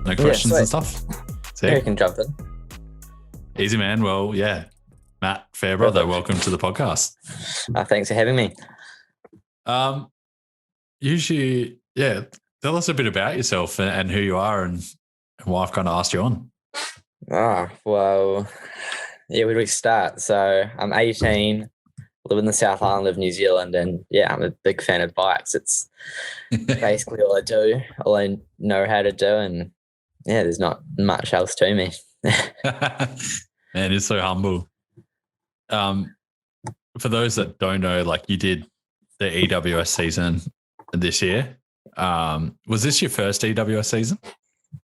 No questions and stuff? Yeah, you can jump in. Easy, man. Well, yeah. Matt Fairbrother, welcome to the podcast. Thanks for having me. Usually, tell us a bit about yourself and who you are and why I've kind of asked you on. Well, where do we start? So I'm 18, live in the South Island of New Zealand, and I'm a big fan of bikes. It's basically all I do, all I know how to do, and there's not much else to me. Man, it's so humble. For those that don't know, like you did the EWS season this year. Was this your first EWS season?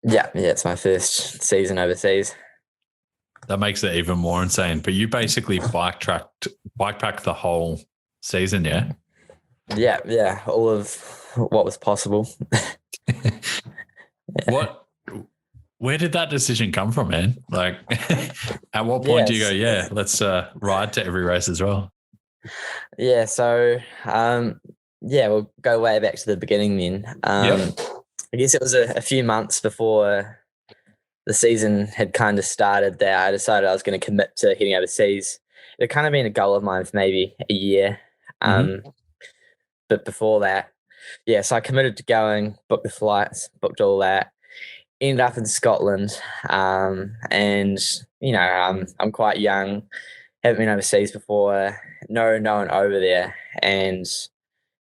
Yeah, it's my first season overseas. That makes it even more insane. But you basically bike packed the whole season, yeah? Yeah, all of what was possible. Where did that decision come from, man? Like, at what point do you go, let's ride to every race as well? Yeah, so, we'll go way back to the beginning then. I guess it was a few months before the season had kind of started that I decided I was going to commit to heading overseas. It had kind of been a goal of mine for maybe a year. But before that, so I committed to going, booked the flights, booked all that. Ended up in Scotland, and I'm quite young, haven't been overseas before, no one over there, and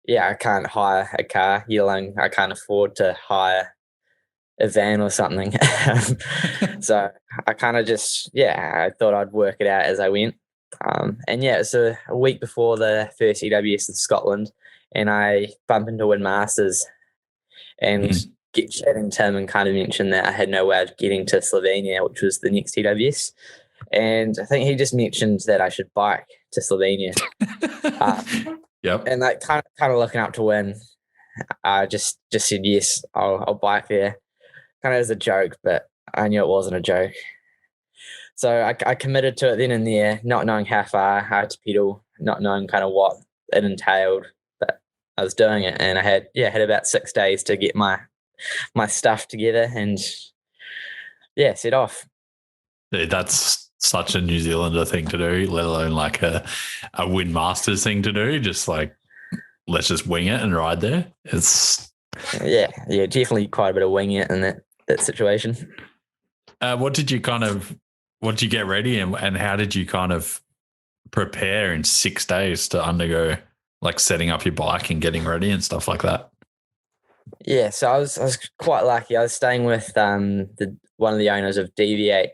I can't hire a car, let alone I can't afford to hire a van or something. So I kind of just I thought I'd work it out as I went, it's a week before the first EWS in Scotland, and I bump into Win Masters and get chatting to him and kind of mentioned that I had no way of getting to Slovenia, which was the next EWS. And I think he just mentioned that I should bike to Slovenia. And that kind of looking up to Win, I just said, yes, I'll bike there. Kind of as a joke, but I knew it wasn't a joke. So I committed to it then and there, not knowing how far I had to pedal, not knowing kind of what it entailed, but I was doing it. And I had about 6 days to get my stuff together and set off. That's such a New Zealander thing to do, let alone like a Win Masters thing to do. Just like, let's just wing it and ride there. It's definitely quite a bit of winging it in that situation. What did you get ready and how did you kind of prepare in 6 days to undergo like setting up your bike and getting ready and stuff like that? Yeah, so I was quite lucky. I was staying with one of the owners of Deviate,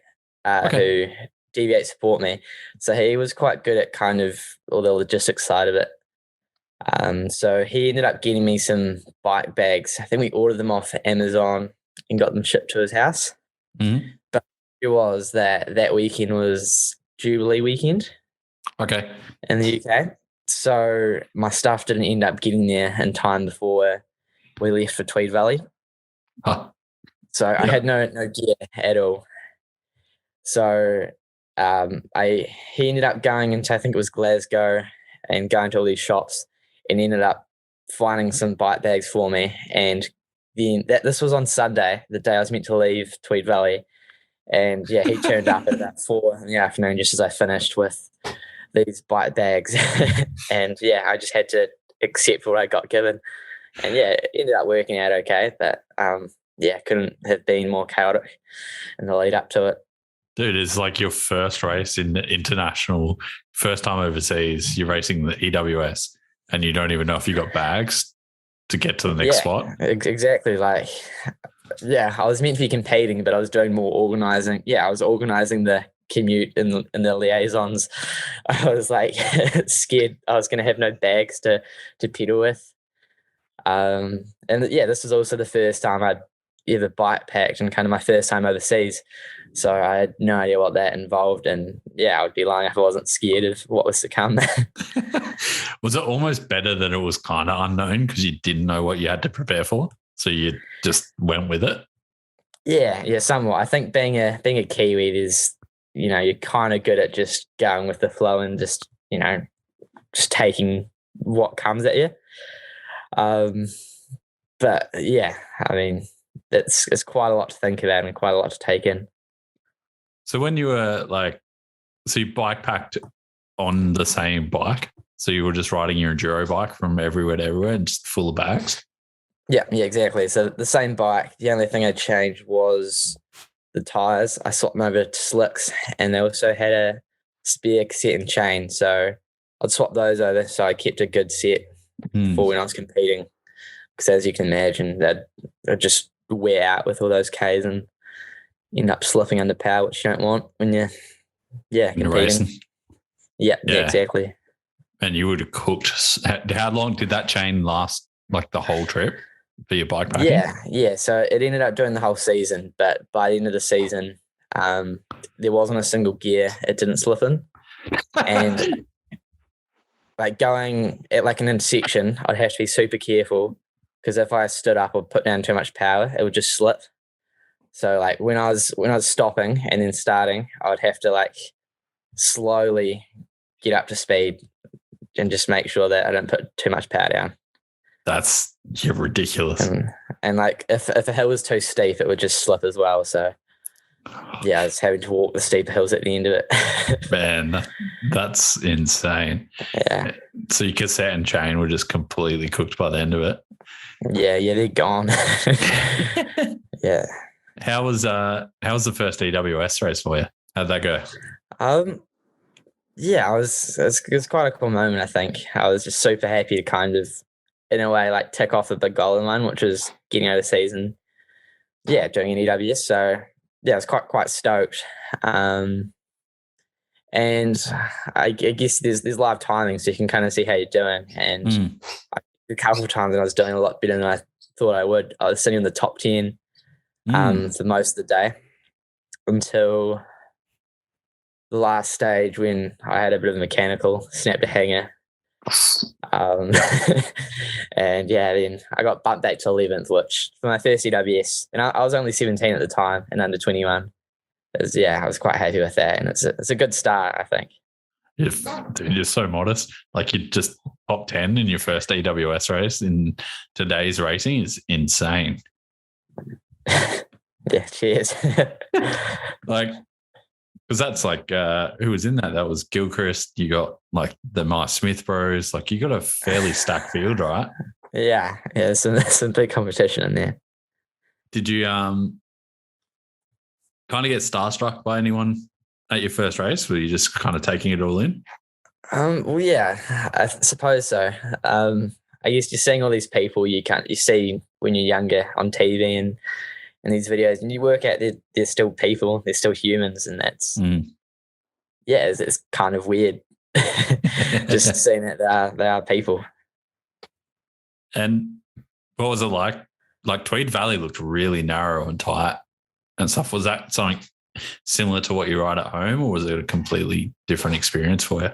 who Deviate support me. So he was quite good at kind of all the logistics side of it. So he ended up getting me some bike bags. I think we ordered them off Amazon and got them shipped to his house. But it was that weekend was Jubilee weekend. Okay. In the UK. So my stuff didn't end up getting there in time before we left for Tweed Valley. So I had no gear at all. So he ended up going into, I think it was Glasgow, and going to all these shops and ended up finding some bike bags for me. And then this was on Sunday, the day I was meant to leave Tweed Valley. And he turned up at about 4 in the afternoon just as I finished with these bike bags. And I just had to accept what I got given. And it ended up working out okay, but couldn't have been more chaotic in the lead up to it. Dude, it's like your first race in the international, first time overseas, you're racing the EWS and you don't even know if you got bags to get to the next spot. Exactly. Like, I was meant to be competing, but I was doing more organising. I was organising the commute and the liaisons. I was like scared I was going to have no bags to pedal with. This was also the first time I'd ever bike packed and kind of my first time overseas. So I had no idea what that involved. And I would be lying if I wasn't scared of what was to come. Was it almost better that it was kind of unknown because you didn't know what you had to prepare for? So you just went with it? Yeah, somewhat. I think being a Kiwi is, you're kind of good at just going with the flow and just taking what comes at you. But I mean, it's quite a lot to think about and quite a lot to take in. So when you were so you bike packed on the same bike, so you were just riding your enduro bike from everywhere to everywhere and just full of bags? Yeah, exactly. So the same bike, the only thing I changed was the tyres. I swapped them over to slicks, and they also had a spare cassette and chain. So I'd swap those over so I kept a good set for when I was competing. Because as you can imagine, they'd just wear out with all those Ks and end up slipping under power, which you don't want when you're competing. Racing. Yeah, exactly. And you would have cooked. How long did that chain last, like the whole trip for your bike packing? Yeah. So it ended up doing the whole season, but by the end of the season, there wasn't a single gear it didn't slip in. And like going at like an intersection, I'd have to be super careful because if I stood up or put down too much power, it would just slip. So like when I was stopping and then starting, I would have to like slowly get up to speed and just make sure that I don't put too much power down. You're ridiculous. And like if a hill was too steep, it would just slip as well. So yeah, I was having to walk the steep hills at the end of it. Man, that's insane. Yeah. So your cassette and chain were just completely cooked by the end of it. Yeah, they're gone. Yeah. How was the first EWS race for you? How'd that go? Yeah, it was quite a cool moment, I think. I was just super happy to kind of, in a way, like tick off the big goal in line, which was getting overseas and doing an EWS. So yeah, I was quite stoked. And I guess there's live timing, so you can kind of see how you're doing. And a couple of times I was doing a lot better than I thought I would. I was sitting in the top 10 for most of the day until the last stage when I had a bit of a mechanical, snapped a hanger. And then I got bumped back to 11th, which for my first EWS, and I was only 17 at the time and under 21. I was quite happy with that, and it's a good start, I think. Dude, you're so modest. Like you just top 10 in your first EWS race in today's racing is insane. Yeah, cheers. Like, because that's like, who was in that? That was Gilchrist. You got like the Mike Smith bros. Like you got a fairly stacked field, right? Yeah. There's some big competition in there. Did you kind of get starstruck by anyone at your first race? Were you just kind of taking it all in? Well, yeah, I suppose so. I guess you're seeing all these people you see when you're younger on TV and these videos, and you work out they're still people, they're still humans, and that's it's kind of weird just seeing that they are people. And what was it like? Like Tweed Valley looked really narrow and tight and stuff. Was that something similar to what you ride at home, or was it a completely different experience for you?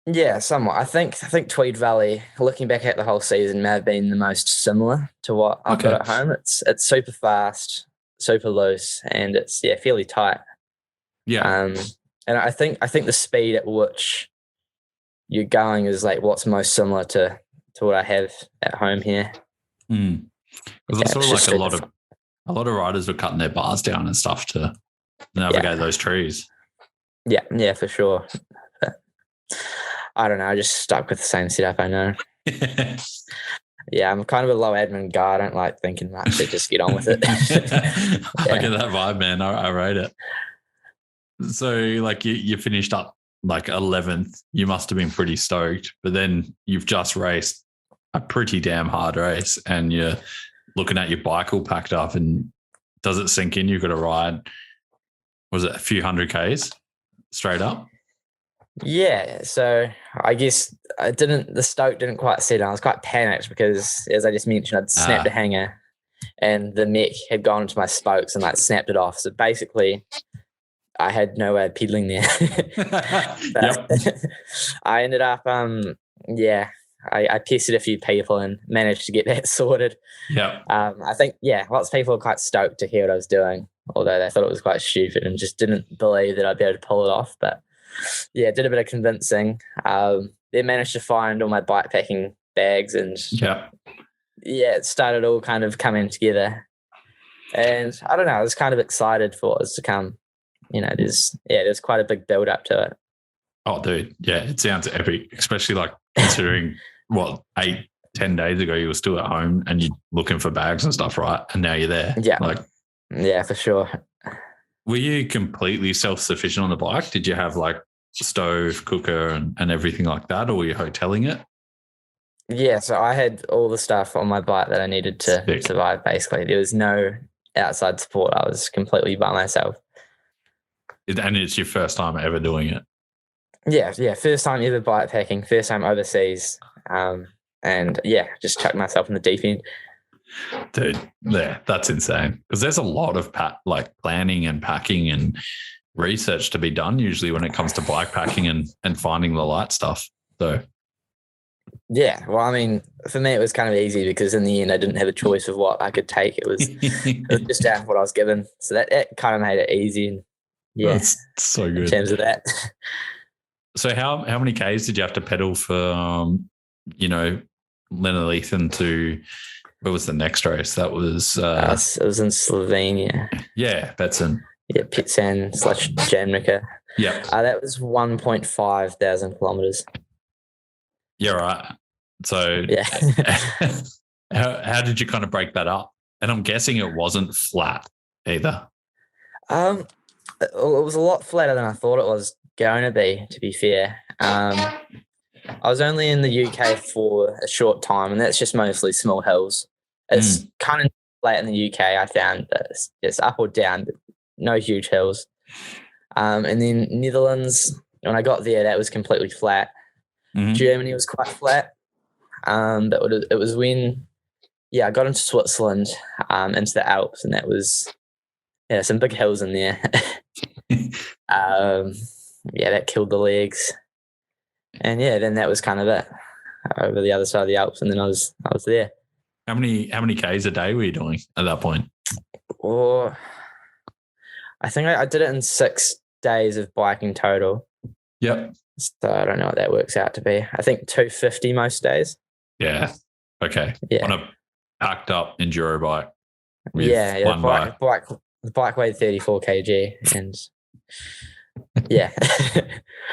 Yeah, somewhat. I think Tweed Valley, looking back at the whole season, may have been the most similar to what I've got at home. It's super fast, super loose, and it's fairly tight. Yeah. And I think the speed at which you're going is like what's most similar to what I have at home here. Because I saw like a lot of riders were cutting their bars down and stuff to navigate those trees. Yeah, for sure. But I don't know. I just stuck with the same setup I know. Yeah, I'm kind of a low admin guy. I don't like thinking much. So just get on with it. I get that vibe, man. I rate it. So, like, you finished up like 11th. You must have been pretty stoked. But then you've just raced a pretty damn hard race, and you're looking at your bike all packed up. And does it sink in? You've got to ride. Was it a few 100 Ks straight up? Yeah, so I guess the stoke didn't quite set in. I was quite panicked because, as I just mentioned, I'd snapped a hanger and the mech had gone into my spokes and like snapped it off. So basically I had no way of pedaling there. I ended up, I pestered a few people and managed to get that sorted. Yeah. I think, lots of people were quite stoked to hear what I was doing, although they thought it was quite stupid and just didn't believe that I'd be able to pull it off. But yeah, did a bit of convincing. Then managed to find all my bike packing bags and it started all kind of coming together. And I don't know, I was kind of excited for what was to come. There's quite a big build up to it. Oh, dude. Yeah, it sounds epic, especially like considering 8-10 days ago you were still at home and you're looking for bags and stuff, right? And now you're there. Yeah, for sure. Were you completely self-sufficient on the bike? Did you have like stove, cooker and everything like that, or were you hoteling it? Yeah, so I had all the stuff on my bike that I needed to survive, basically. There was no outside support. I was completely by myself. And it's your first time ever doing it? Yeah, first time ever bike packing, first time overseas. And just chucked myself in the deep end. Dude, yeah, that's insane. Because there's a lot of planning and packing and research to be done usually when it comes to bike packing and finding the light stuff. So yeah, well, I mean, for me it was kind of easy because in the end I didn't have a choice of what I could take. It was just out of what I was given. So that kind of made it easy. And that's so good in terms of that. So how many Ks did you have to pedal for Lenaleithen to what was the next race? That was it was in Slovenia. Yeah, Betson. Yeah, Pitsan / Jamnica. Yeah. That was 1.5 thousand kilometers. Yeah, right. So yeah. how did you kind of break that up? And I'm guessing it wasn't flat either. It was a lot flatter than I thought it was going to be fair. I was only in the UK for a short time, and that's just mostly small hills. It's kind of flat in the UK, I found. It's up or down, but no huge hills. And then Netherlands, when I got there, that was completely flat. Mm-hmm. Germany was quite flat. But it was when, I got into Switzerland, into the Alps, and that was, some big hills in there. That killed the legs. And then that was kind of it over the other side of the Alps, and then I was there. How many Ks a day were you doing at that point? Or I think I did it in 6 days of biking total. Yep. So I don't know what that works out to be. I think 250 most days. Yeah. Okay. Yeah. On a packed up enduro bike. The bike weighed 34 kg, and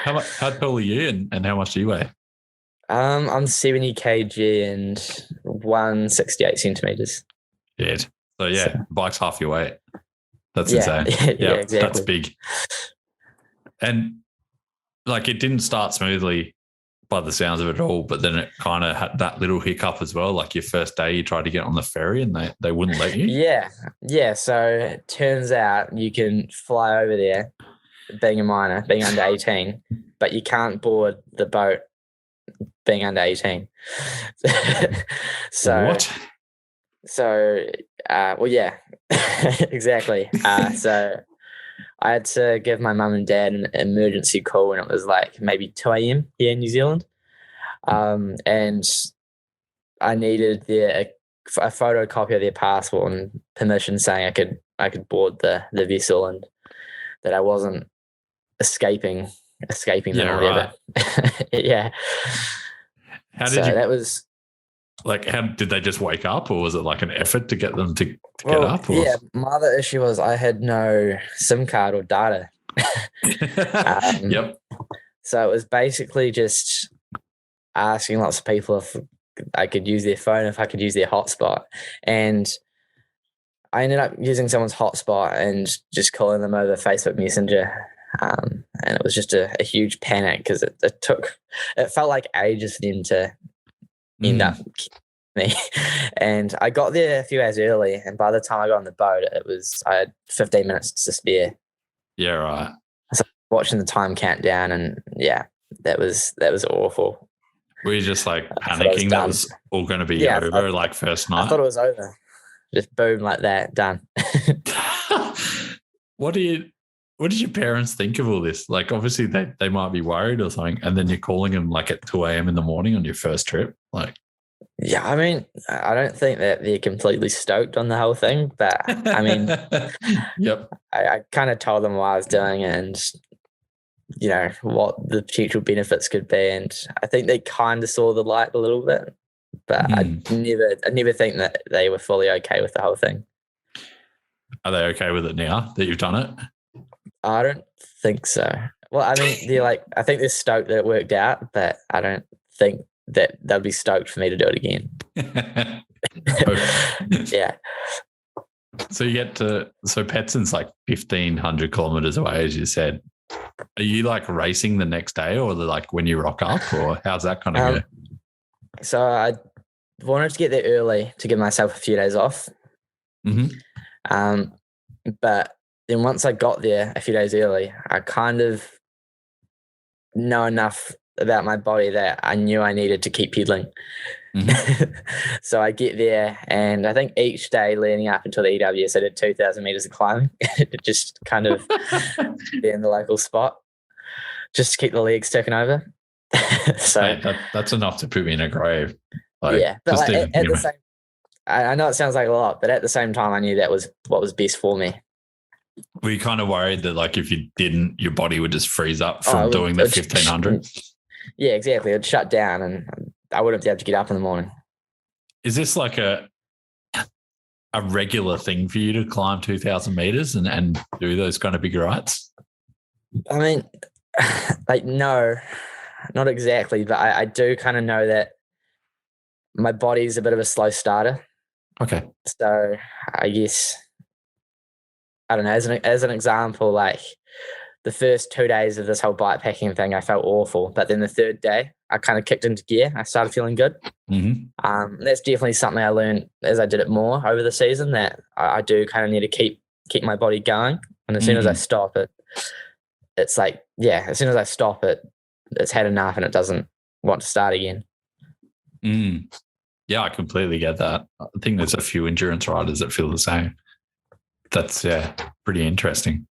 How tall are you, and how much do you weigh? I'm 70 kg and 168 centimeters. Yeah. So bike's half your weight. That's insane. Yeah, exactly. That's big. And it didn't start smoothly by the sounds of it all, but then it kind of had that little hiccup as well. Like your first day you tried to get on the ferry and they wouldn't let you. Yeah. So it turns out you can fly over there being a minor, being under 18, but you can't board the boat being under 18. What? Exactly. So I had to give my mum and dad an emergency call when it was maybe 2 a.m. here in New Zealand. And I needed a photocopy of their passport and permission saying I could board the vessel and that I wasn't escaping them or whatever. Yeah. How did you? That was how did they just wake up, or was it an effort to get them to get up? Or? Yeah, my other issue was I had no SIM card or data. Yep. So it was basically just asking lots of people if I could use their phone, if I could use their hotspot, and I ended up using someone's hotspot and just calling them over Facebook Messenger. And it was just a huge panic because it felt like ages for them to end up me. And I got there a few hours early, and by the time I got on the boat, I had 15 minutes to spare. Yeah, right. So watching the time count down, and that was awful. Were you just panicking that was all going to be over first night? I thought it was over. Just boom, like that, done. What did your parents think of all this? Obviously they might be worried or something, and then you're calling them at 2 a.m. in the morning on your first trip. Yeah, I mean, I don't think that they're completely stoked on the whole thing, but I mean, yep. I kind of told them what I was doing and, what the potential benefits could be. And I think they kind of saw the light a little bit, but I never think that they were fully okay with the whole thing. Are they okay with it now that you've done it? I don't think so. Well, I mean, I think they're stoked that it worked out, but I don't think that they'll be stoked for me to do it again. Yeah. So you get to, so Petson's like 1,500 kilometers away, as you said. Are you like racing the next day, or like when you rock up, or how's that kind of go? So I wanted to get there early to give myself a few days off. Mm-hmm. But then once I got there a few days early, I kind of know enough about my body that I knew I needed to keep pedaling. Mm-hmm. So I get there, and I think each day leading up until the EWS, I did 2,000 meters of climbing, just kind of be in the local spot, just to keep the legs ticking over. So hey, that's enough to put me in a grave. Like, yeah, but like at the same, I know it sounds like a lot, but at the same time, I knew that was what was best for me. Were you kind of worried that, like, if you didn't, your body would just freeze up from doing the 1,500? Yeah, exactly. It'd shut down, and I wouldn't be able to get up in the morning. Is this like a regular thing for you to climb 2,000 meters and do those kind of big rides? I mean, like, no, not exactly, but I do kind of know that my body's a bit of a slow starter. Okay. So I guess, I don't know, as an example, like the first 2 days of this whole bikepacking thing, I felt awful. But then the third day, I kind of kicked into gear. I started feeling good. Mm-hmm. That's definitely something I learned as I did it more over the season, that I do kind of need to keep my body going. And as soon as I stop it, it's like, yeah, as soon as I stop it, it's had enough and it doesn't want to start again. Yeah, I completely get that. I think there's a few endurance riders that feel the same. That's, yeah, pretty interesting.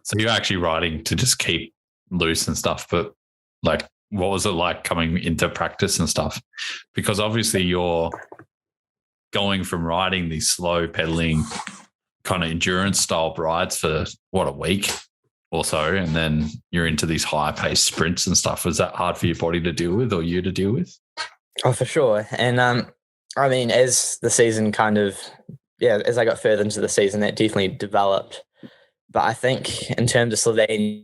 So you're actually riding to just keep loose and stuff, but like, what was it like coming into practice and stuff? Because obviously you're going from riding these slow pedaling kind of endurance style rides for a week or so, and then you're into these high paced sprints and stuff. Was that hard for your body to deal with, or you to deal with? Oh, for sure. And I mean, as the season as I got further into the season, that definitely developed. But I think in terms of Slovenia,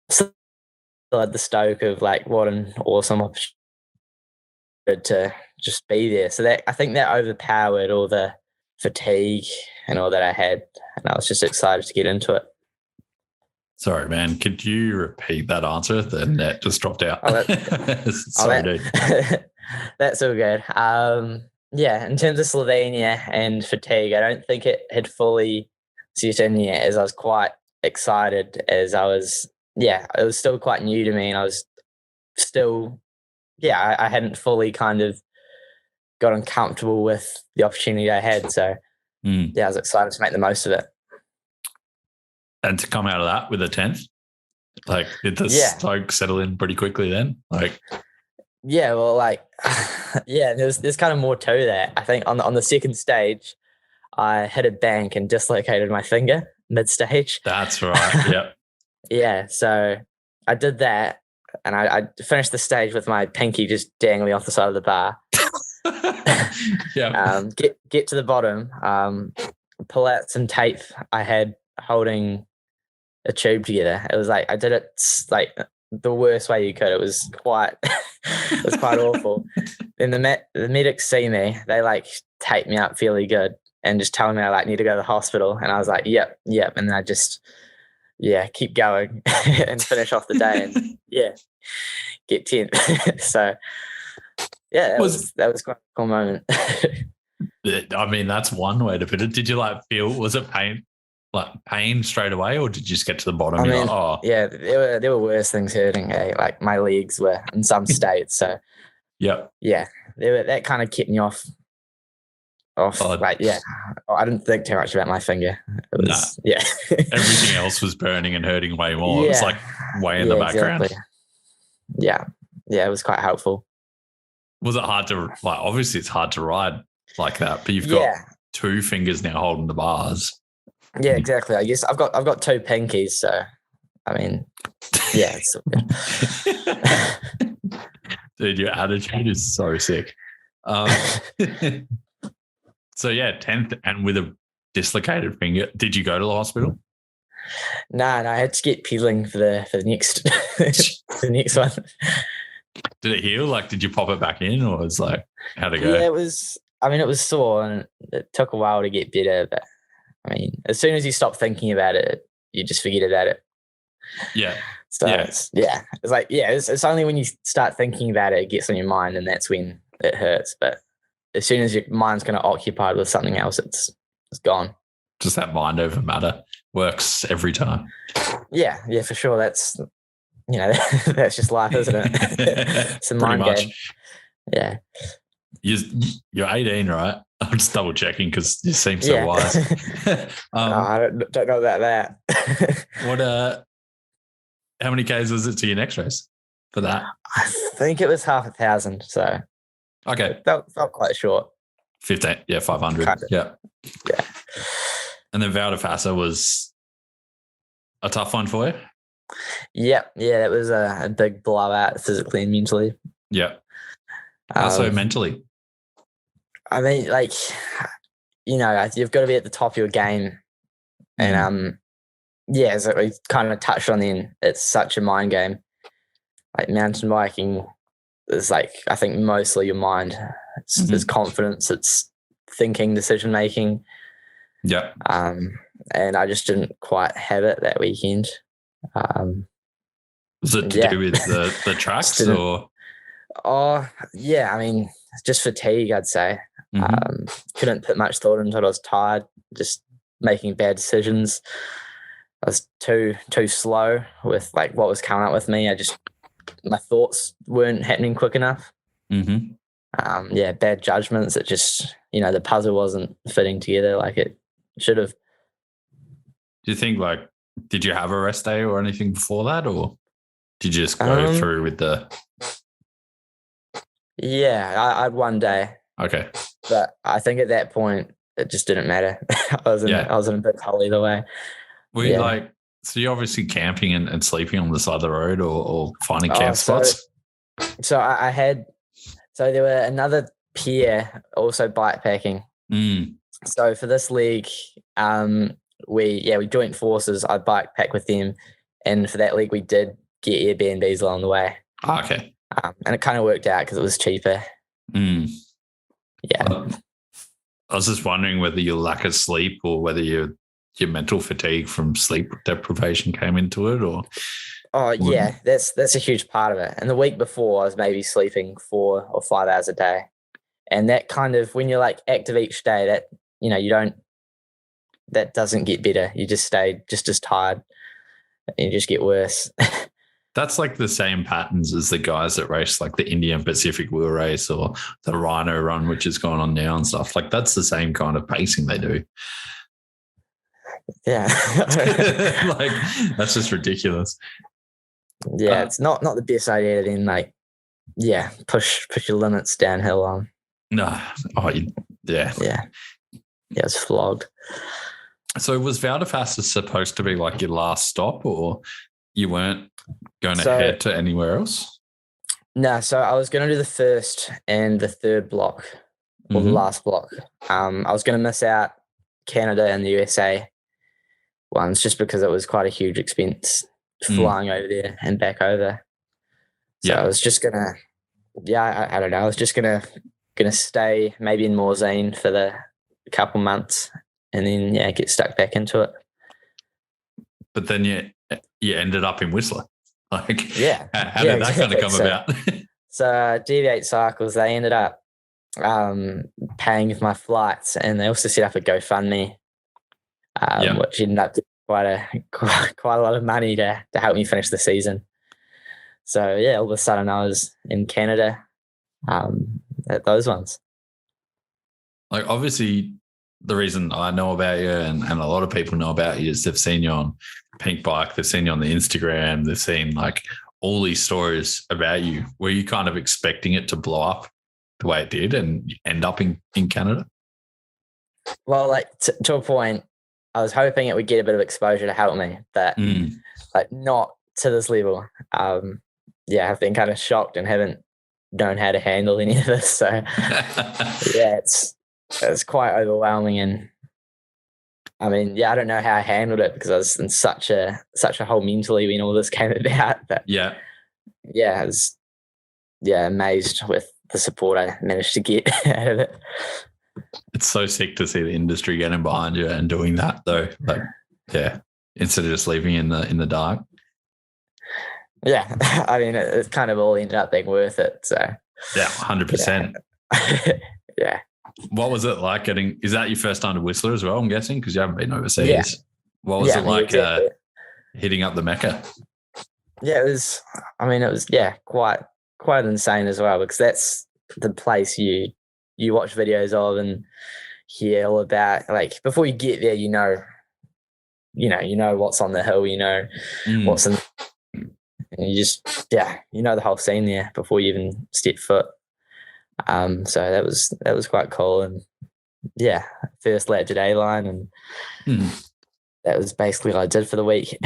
still had the stoke of like, what an awesome opportunity to just be there. So that, I think that overpowered all the fatigue and all that I had, and I was just excited to get into it. Sorry, man. Could you repeat that answer? The net just dropped out. Sorry, dude. That's all good. Yeah, in terms of Slovenia and fatigue, I don't think it had fully set in yet, as I was quite excited, as I was, it was still quite new to me, and I was still, I hadn't fully kind of gotten comfortable with the opportunity I had. So, I was excited to make the most of it. And to come out of that with a 10th, like, did the stoke settle in pretty quickly then? Like, yeah, well, like, there's kind of more to that. I think on the second stage, I hit a bank and dislocated my finger mid-stage. That's right. Yep. Yeah, so I did that, and I finished the stage with my pinky just dangling off the side of the bar. Yeah. Get to the bottom, pull out some tape I had holding a tube together. It was like, I did it like the worst way you could. It was quite awful. Then the medics see me, they like tape me up fairly good and just tell me I like need to go to the hospital. And I was like, yep. And then I just, keep going and finish off the day and get 10. So that was quite a cool moment. I mean, that's one way to put it. Did you was it pain straight away, or did you just get to the bottom? I mean, there were worse things hurting. Like my legs were in some states. So that kind of kept me off. I didn't think too much about my finger. It was, everything else was burning and hurting way more. It was like way in the background. Exactly. It was quite helpful. Was it hard to obviously it's hard to ride like that, but you've got two fingers now holding the bars. Yeah, exactly. I guess I've got two pinkies, so I mean, it's Dude, your attitude is so sick. Um, so yeah, 10th and with a dislocated finger. Did you go to the hospital? No, I had to get peeling for the next the next one. Did it heal? Like, did you pop it back in, or was like, how'd it go? Yeah, it was. I mean, it was sore, and it took a while to get better. But I mean, as soon as you stop thinking about it, you just forget about it. Yeah. So it's like it's only when you start thinking about it, it gets on your mind, and that's when it hurts. But as soon as your mind's kind of occupied with something else, it's gone. Just that mind over matter works every time. Yeah, for sure. That's that's just life, isn't it? It's a mind game. Yeah. You're 18, right? I'm just double checking because you seem so wise. I don't know about that. What? How many Ks was it to your next race for that? I think it was 5,000. So okay, felt quite short. 15, 500. Kind of. Yeah. And then Valli Hoel was a tough one for you. Yeah, that was a big blowout physically and mentally. Yeah. Also mentally. I mean, like, you've got to be at the top of your game, and as we kind of touched on then, it's such a mind game. Like mountain biking is like, I think mostly your mind. It's confidence, it's thinking, decision making. Yeah. And I just didn't quite have it that weekend. Was it to do with the tracks or? Oh yeah, I mean, just fatigue, I'd say. Couldn't put much thought into it. I was tired, just making bad decisions. I was too slow with like what was coming up with me. My thoughts weren't happening quick enough. Bad judgments. It just, the puzzle wasn't fitting together like it should have. Do you think did you have a rest day or anything before that, or did you just go through with the? Yeah, I had one day. Okay. But I think at that point it just didn't matter. I was in a big hole either way. Were you so you're obviously camping and sleeping on the side of the road or finding camp spots? So I had, there were another peer also bikepacking. So for this league, we joined forces. I bikepacked with them, and for that league we did get Airbnbs along the way. Oh, okay. And it kind of worked out because it was cheaper. Yeah. I was just wondering whether your lack of sleep or whether your mental fatigue from sleep deprivation came into it, or. Oh yeah, that's a huge part of it. And the week before, I was maybe sleeping 4 or 5 hours a day, and that kind of, when you're like active each day, that that doesn't get better. You just stay just as tired, and you just get worse. That's like the same patterns as the guys that race like the Indian Pacific Wheel Race or the Rhino Run, which is going on now and stuff. Like that's the same kind of pacing they do. Yeah. Like that's just ridiculous. Yeah, it's not the best idea to then push your limits downhill on. No. Oh, yeah. Yeah, it's flogged. So was Valli Hoel supposed to be like your last stop, or you weren't going to head to anywhere else? No, so I was going to do the first and the third block, or the last block. I was going to miss out Canada and the USA ones just because it was quite a huge expense flying over there and back over. So I was just gonna, I don't know. I was just gonna stay maybe in Morzine for the couple months and then get stuck back into it. But then you ended up in Whistler. Like how did that kind of come about? So DV8 Cycles, they ended up paying for my flights, and they also set up a GoFundMe, which ended up quite a lot of money to help me finish the season. So all of a sudden I was in Canada at those ones. Like obviously the reason I know about you and a lot of people know about you is they've seen you on Pink Bike, they've seen you on the Instagram, they've seen like all these stories about you. Were you kind of expecting it to blow up the way it did and end up in Canada? Well, like to a point, I was hoping it would get a bit of exposure to help me, but like not to this level. I've been kind of shocked and haven't known how to handle any of this. So yeah, it's quite overwhelming. And I mean, yeah, I don't know how I handled it because I was in such a hole mentally when all this came about. But yeah, I was amazed with the support I managed to get out of it. it's so sick to see the industry getting behind you and doing that though. Like, yeah, instead of just leaving in the dark. Yeah, I mean, it kind of all ended up being worth it. So yeah, 100%. Yeah. What was it like getting? Is that your first time to Whistler as well? I'm guessing because you haven't been overseas. Yeah. What was it like exactly. hitting up the Mecca? Yeah, it was. I mean, it was quite insane as well because that's the place you watch videos of and hear all about. Like before you get there, you know what's on the hill. What's in. And you just the whole scene there before you even step foot. So that was quite cool. And yeah, first lap to A-line, and that was basically what I did for the week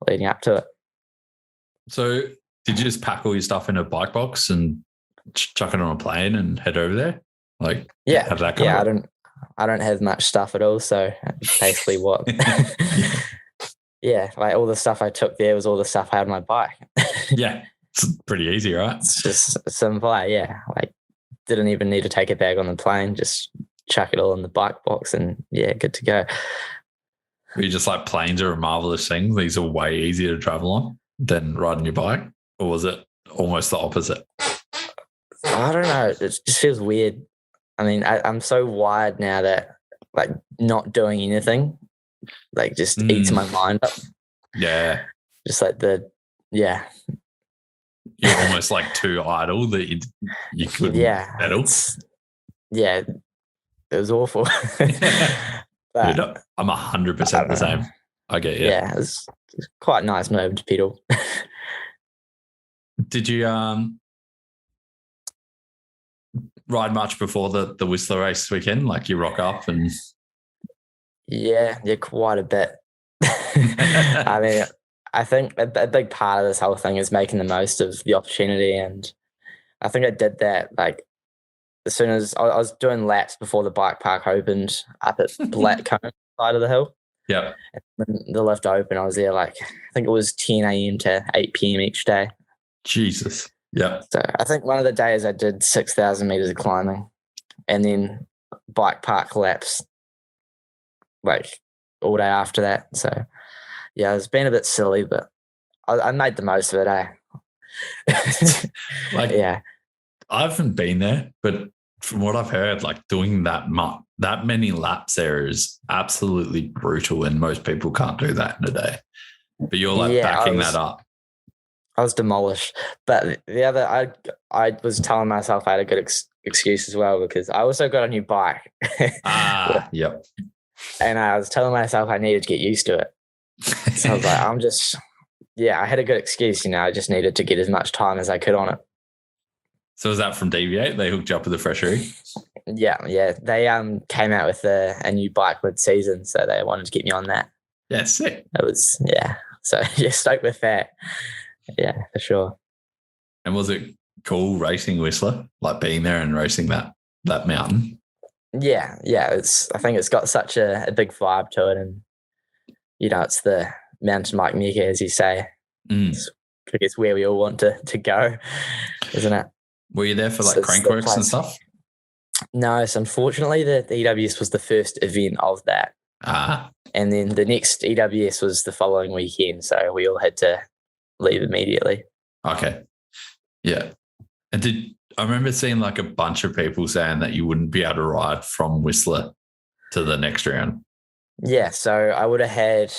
leading up to it. So did you just pack all your stuff in a bike box and chuck it on a plane and head over there? Like, yeah, how did that come up? I don't have much stuff at all. So basically what, yeah, like all the stuff I took there was all the stuff I had on my bike. Yeah. It's pretty easy, right? It's just simple. Yeah. Like didn't even need to take it back on the plane. Just chuck it all in the bike box and yeah, good to go. Were you just like planes are a marvelous thing? These are way easier to travel on than riding your bike? Or was it almost the opposite? I don't know. It just feels weird. I mean, I'm so wired now that like not doing anything like just eats my mind up. Yeah. Just like you're almost like too idle that you couldn't pedal. Yeah, it was awful. But, dude, I'm 100% the same. I get you. Yeah, it was quite a nice move to pedal. Did you ride much before the Whistler race this weekend? Like you rock up and yeah, quite a bit. I mean, I think a big part of this whole thing is making the most of the opportunity, and I think I did that. Like as soon as I was doing laps before the bike park opened up at Blackcomb side of the hill. Yeah. When the lift opened, I was there like I think it was 10 a.m. to 8 p.m. each day. Jesus. Yeah. So I think one of the days I did 6,000 meters of climbing, and then bike park laps like all day after that. So yeah, it's been a bit silly, but I made the most of it, Like, yeah, I haven't been there, but from what I've heard, like doing that many laps there is absolutely brutal, and most people can't do that in a day. But you're like backing that up. I was demolished, but the other, I was telling myself I had a good excuse as well because I also got a new bike. Yep. And I was telling myself I needed to get used to it. So I was like, I had a good excuse, I just needed to get as much time as I could on it. So was that from Deviate? They hooked you up with the freshery? Yeah. They came out with a new bike mid-season, so they wanted to get me on that. Yeah, sick. It was, so stoked with that. Yeah, for sure. And was it cool racing Whistler, like being there and racing that mountain? Yeah. I think it's got such a big vibe to it, and it's the mountain bike mecca, as you say. It's where we all want to go, isn't it? Were you there for like crankworks and stuff? No, so unfortunately the EWS was the first event of that. And then the next EWS was the following weekend, so we all had to leave immediately. Okay. Yeah. And I remember seeing like a bunch of people saying that you wouldn't be able to ride from Whistler to the next round. Yeah, so I would have had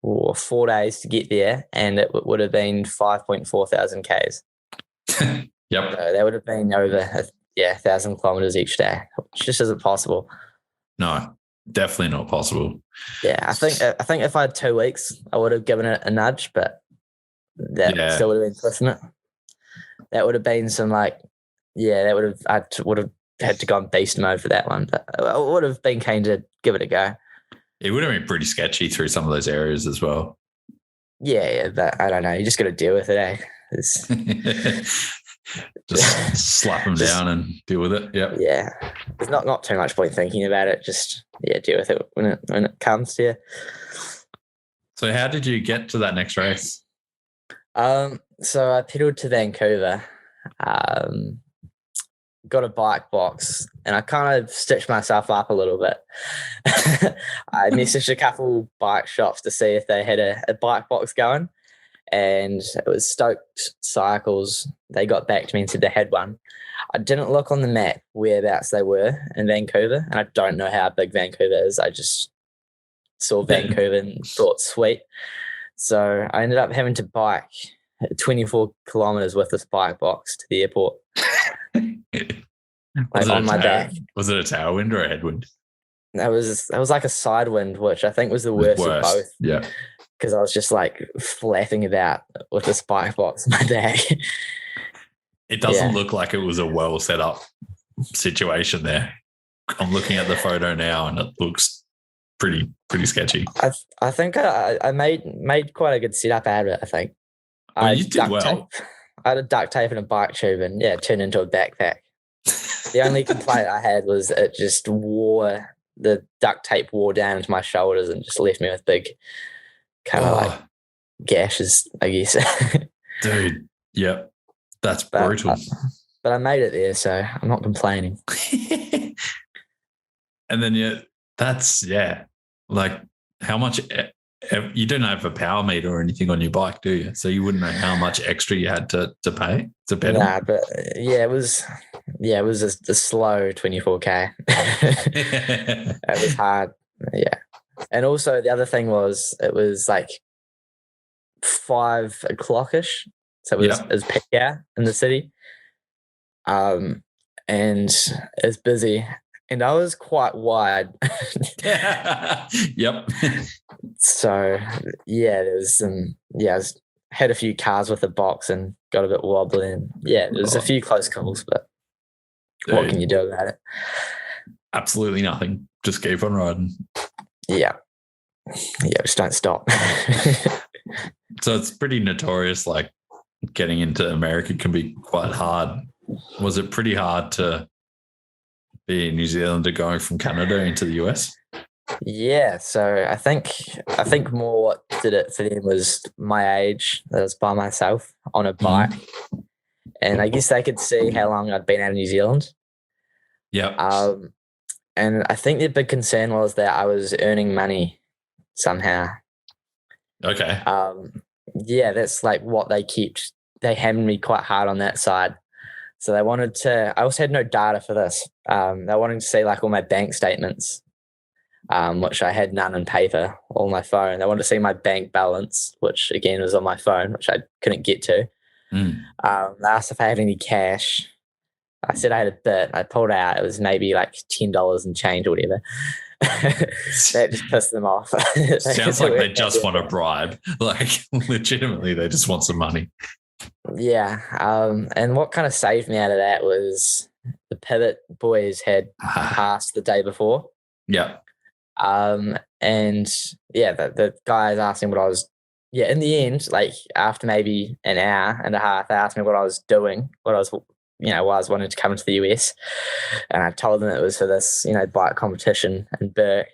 4 days to get there, and it would have been 5.4 thousand Ks. Yep. So that would have been over 1,000 kilometers each day, which just isn't possible. No, definitely not possible. Yeah, I think if I had 2 weeks, I would have given it a nudge, but that still would have been pushing it. That would have been some I would have had to go on beast mode for that one, but I would have been keen to give it a go. It would have been pretty sketchy through some of those areas as well. Yeah, but I don't know. You just got to deal with it, Just slap them down and deal with it. Yep. Yeah. There's not too much point thinking about it. Just, deal with it when it comes to you. So how did you get to that next race? So I pedaled to Vancouver, got a bike box, and I kind of stitched myself up a little bit. I messaged a couple bike shops to see if they had a bike box going, and it was Stoked Cycles. They got back to me and said they had one. I didn't look on the map whereabouts they were in Vancouver, and I don't know how big Vancouver is. I just saw Vancouver and thought, sweet. So I ended up having to bike 24 kilometers with this bike box to the airport. On my back. Was it a tailwind or a headwind? That was like a side wind, which I think was the worst of both. Yeah. Because I was just like flapping about with this bike box on my back. It doesn't look like it was a well set up situation there. I'm looking at the photo now and it looks pretty sketchy. I think I made quite a good setup out of it, I think. You did well. I had a duct tape and a bike tube and it turned into a backpack. The only complaint I had was it just the duct tape wore down into my shoulders and just left me with big kind of like gashes, I guess. Dude, yep. That's brutal. But I made it there, so I'm not complaining. And then, like how much you don't have a power meter or anything on your bike, do you? So you wouldn't know how much extra you had to pay to pedal. Nah, but it was a slow 24K. It was hard. Yeah. And also the other thing was it was like 5 o'clock-ish. So it was peak hour in the city. And it's busy. And I was quite wide. Yep. So there was I had a few cars with the box and got a bit wobbly. And there was a few close calls, but what can you do about it? Absolutely nothing. Just keep on riding. Yeah, just don't stop. So it's pretty notorious, like getting into America can be quite hard. Was it pretty hard to be a New Zealander going from Canada into the US? Yeah, so I think more what did it for them was my age. I was by myself on a bike. And I guess they could see how long I'd been out of New Zealand. Yeah. And I think the big concern was that I was earning money somehow. Okay. That's like what they hammered me quite hard on that side. So they wanted to, I also had no data for this. They wanted to see like all my bank statements, which I had none on paper, all on my phone. They wanted to see my bank balance, which again was on my phone, which I couldn't get to. They asked if I had any cash. I said I had a bit. I pulled out. It was maybe like $10 and change or whatever. That just pissed them off. Sounds like they just want a bribe. Like legitimately, they just want some money. Yeah. And what kind of saved me out of that was the pivot boys had passed the day before. Yeah. The guys asked me what I was. Yeah, in the end, like after maybe an hour and a half, they asked me what I was doing, why I was wanting to come into the US. And I told them it was for this, bike competition in Burke.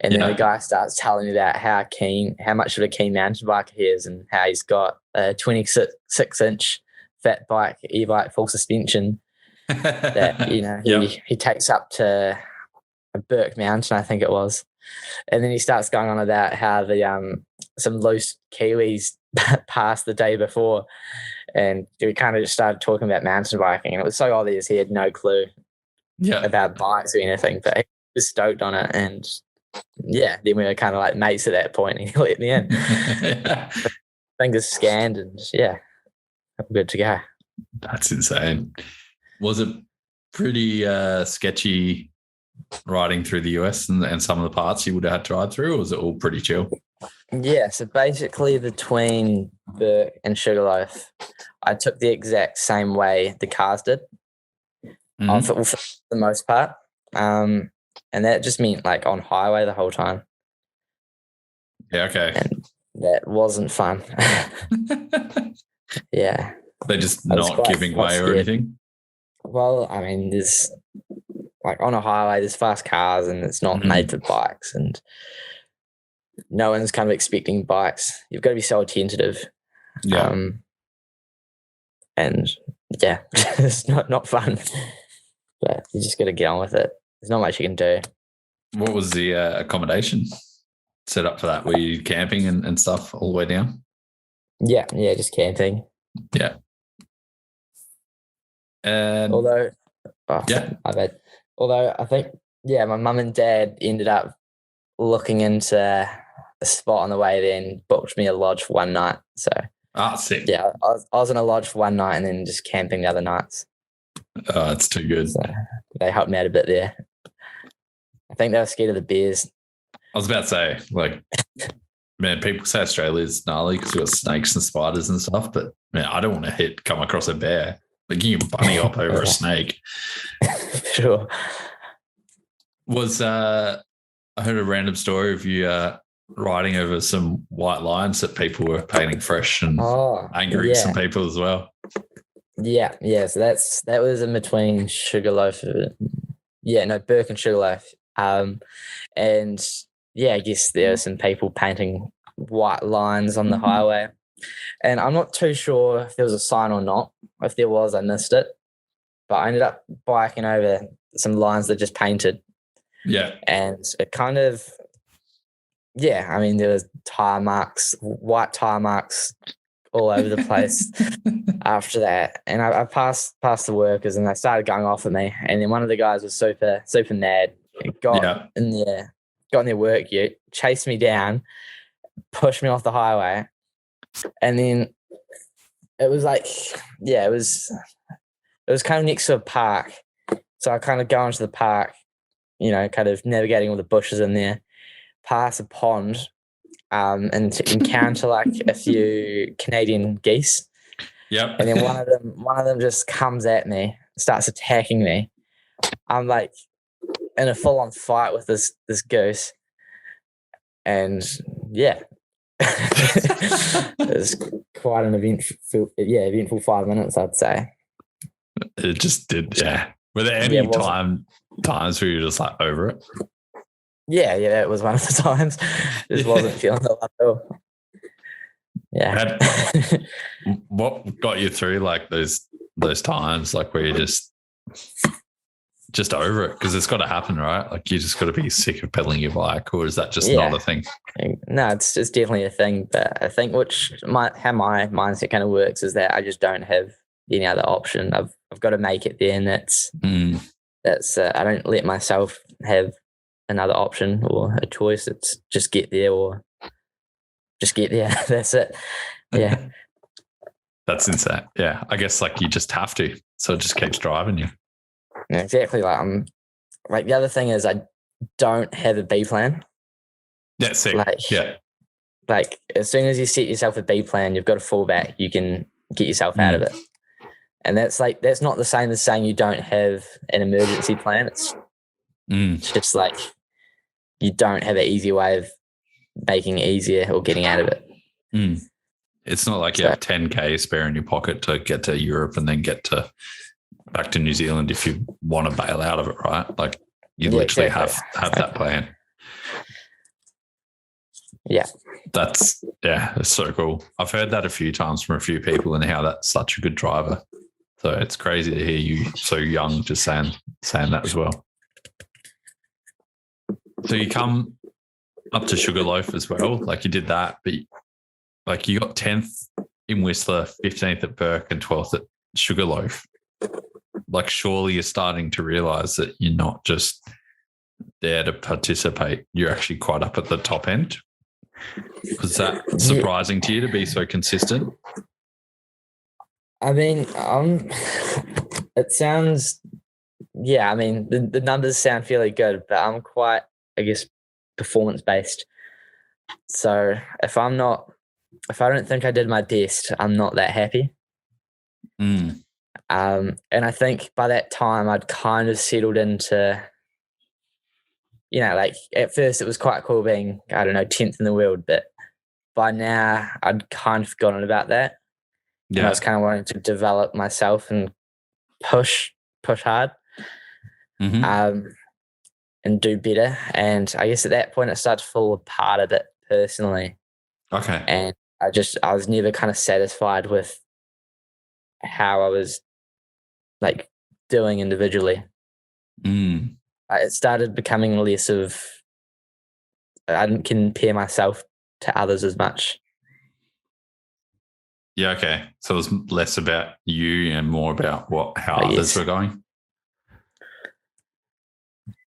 And then the guy starts telling me about how much of a keen mountain biker he is and how he's got a 26-inch fat bike, e-bike, full suspension that, he takes up to a Burke Mountain, I think it was. And then he starts going on about how some loose Kiwis passed the day before, and we kind of just started talking about mountain biking, and it was so obvious he had no clue about bikes or anything, but he was stoked on it, and then we were kind of like mates at that point, and he let me in. Fingers scanned, and I'm good to go. That's insane. Was it pretty sketchy riding through the US and some of the parts you would have had to ride through, or was it all pretty chill? Yeah, so basically between Burke and Sugarloaf, I took the exact same way the cars did for the most part. And that just meant like on highway the whole time. Yeah, okay. And that wasn't fun. Yeah. They're just I was not giving way or anything? Well, I mean, there's like on a highway, there's fast cars and it's not made for bikes, and no one's kind of expecting bikes. You've got to be so attentive. Yeah. And yeah, it's not fun, but you just got to get on with it. There's not much you can do. What was the accommodation set up for that? Were you camping and stuff all the way down? Yeah, just camping. Yeah. And although I think, my mum and dad ended up looking into a spot on the way there and booked me a lodge for one night. So sick. Yeah, I was in a lodge for one night and then just camping the other nights. Oh, that's too good. So they helped me out a bit there. I think they were scared of the bears. I was about to say, like, man, people say Australia's gnarly because we've got snakes and spiders and stuff, but man, I don't want to come across a bear. Like, you can bunny hop over a snake. Sure. I heard a random story of you riding over some white lines that people were painting fresh and angering some people as well. Yeah. So that was in between Sugarloaf. Burke and Sugarloaf. And I guess there were some people painting white lines on the highway. And I'm not too sure if there was a sign or not. If there was, I missed it. But I ended up biking over some lines that just painted. Yeah. And it kind of, I mean, there was tire marks, white tire marks all over the place after that. And I passed the workers and they started going off at me. And then one of the guys was super, super mad. Got in their work ute, chased me down, pushed me off the highway. And then it was like, it was kind of next to a park. So I kind of go into the park, kind of navigating all the bushes in there, pass a pond, and to encounter like a few Canadian geese. Yep. And then one of them just comes at me, starts attacking me. I'm like in a full on fight with this goose. And it was quite an eventful 5 minutes, I'd say. It just did, yeah. Were there any times where you were just like over it? Yeah, it was one of the times. Just wasn't feeling it at all. Yeah. What got you through like those times, like where you just over it? Because it's got to happen, right? Like you just got to be sick of pedaling your bike, or is that just not a thing? No, it's definitely a thing. But I think how my mindset kind of works is that I just don't have any other option. I've got to make it there, and that's I don't let myself have another option or a choice. It's just get there or just get there. That's it. Yeah. That's insane. Yeah. I guess like you just have to. So it just keeps driving you. Yeah, exactly. Like the other thing is I don't have a B plan. That's it. Like as soon as you set yourself a B plan, you've got to fall back. You can get yourself out of it. And that's not the same as saying you don't have an emergency plan. It's just like you don't have an easy way of making it easier or getting out of it. It's not like you have 10K spare in your pocket to get to Europe and then get back to New Zealand if you want to bail out of it, right? Like you literally have that plan. Yeah. It's so cool. I've heard that a few times from a few people and how that's such a good driver. So it's crazy to hear you so young just saying that as well. So you come up to Sugarloaf as well, like you did that, but like you got 10th in Whistler, 15th at Burke and 12th at Sugarloaf. Like surely you're starting to realise that you're not just there to participate, you're actually quite up at the top end. Was that surprising to you to be so consistent? I mean, it sounds, I mean, the numbers sound fairly good, but I'm quite, I guess, performance-based. So if I don't think I did my best, I'm not that happy. And I think by that time I'd kind of settled into, like at first it was quite cool being, 10th in the world, but by now I'd kind of forgotten about that. And I was kind of wanting to develop myself and push hard, and do better. And I guess at that point it started to fall apart a bit personally. Okay. And I was never kind of satisfied with how I was like doing individually. It started becoming less of, I didn't compare myself to others as much. Yeah, okay. So it was less about you and more about how others were going?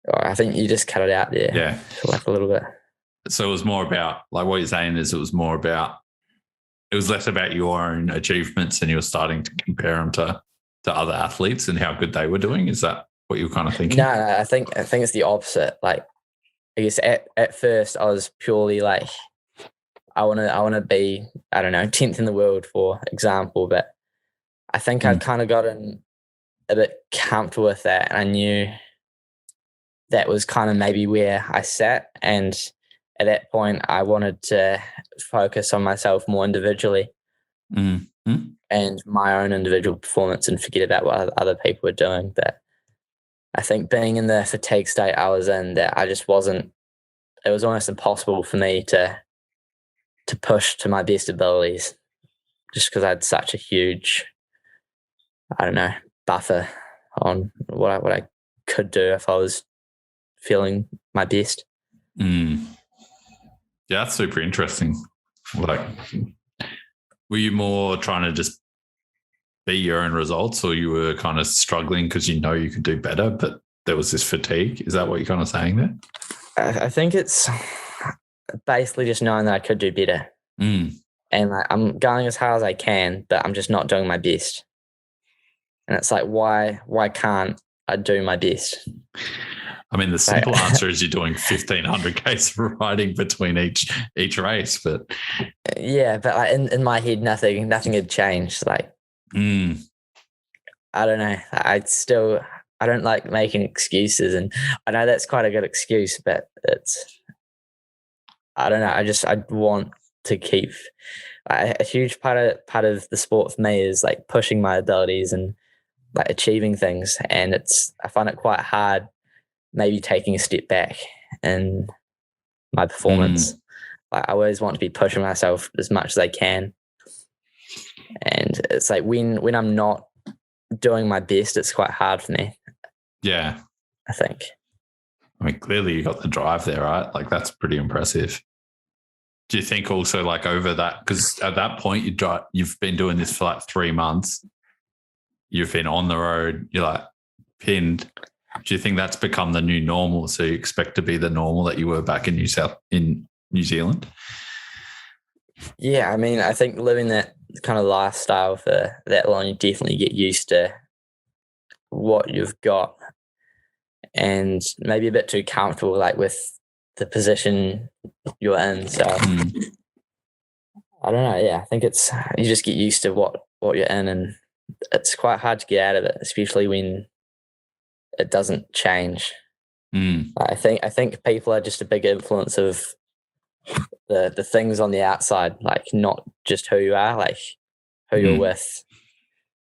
Oh, I think you just cut it out there. Yeah. For like a little bit. So it was more about, like what you're saying is it was less about your own achievements and you were starting to compare them to other athletes and how good they were doing. Is that what you were kind of thinking? No, I think it's the opposite. Like, I guess at first I was purely like, I want to be, I don't know, 10th in the world, for example. But I think I'd kind of gotten a bit comfortable with that, and I knew that was kind of maybe where I sat. And at that point, I wanted to focus on myself more individually and my own individual performance, and forget about what other people were doing. But I think being in the fatigue state I was in, that I just wasn't. It was almost impossible for me to push to my best abilities, just because I had such a huge, I don't know, buffer on what I could do if I was feeling my best. Yeah, that's super interesting. Like, were you more trying to just beat your own results, or you were kind of struggling because you know you could do better, but there was this fatigue? Is that what you're kind of saying there? I think it's basically just knowing that I could do better. And like, I'm going as hard as I can, but I'm just not doing my best. And it's like, why can't I do my best? I mean, the simple answer is you're doing 1,500 Ks of riding between each race, but yeah, but like in my head, nothing had changed. Like, I don't know. I don't like making excuses, and I know that's quite a good excuse, but I don't know. I want to keep a huge part of the sport for me is like pushing my abilities and like achieving things, and I find it quite hard maybe taking a step back in my performance. Like, I always want to be pushing myself as much as I can, and it's like when I'm not doing my best, it's quite hard for me. Yeah, I think. I mean, clearly you got the drive there, right? Like, that's pretty impressive. Do you think also, like, over that, because at that point you've been doing this for like 3 months, you've been on the road, you're like pinned. Do you think that's become the new normal? So you expect to be the normal that you were back in New Zealand? Yeah, I mean, I think living that kind of lifestyle for that long, you definitely get used to what you've got, and maybe a bit too comfortable, like with the position you're in. So I don't know. Yeah, I think you just get used to what you're in, and it's quite hard to get out of it, especially when it doesn't change. I think people are just a big influence of the things on the outside, like not just who you are, like who you're with.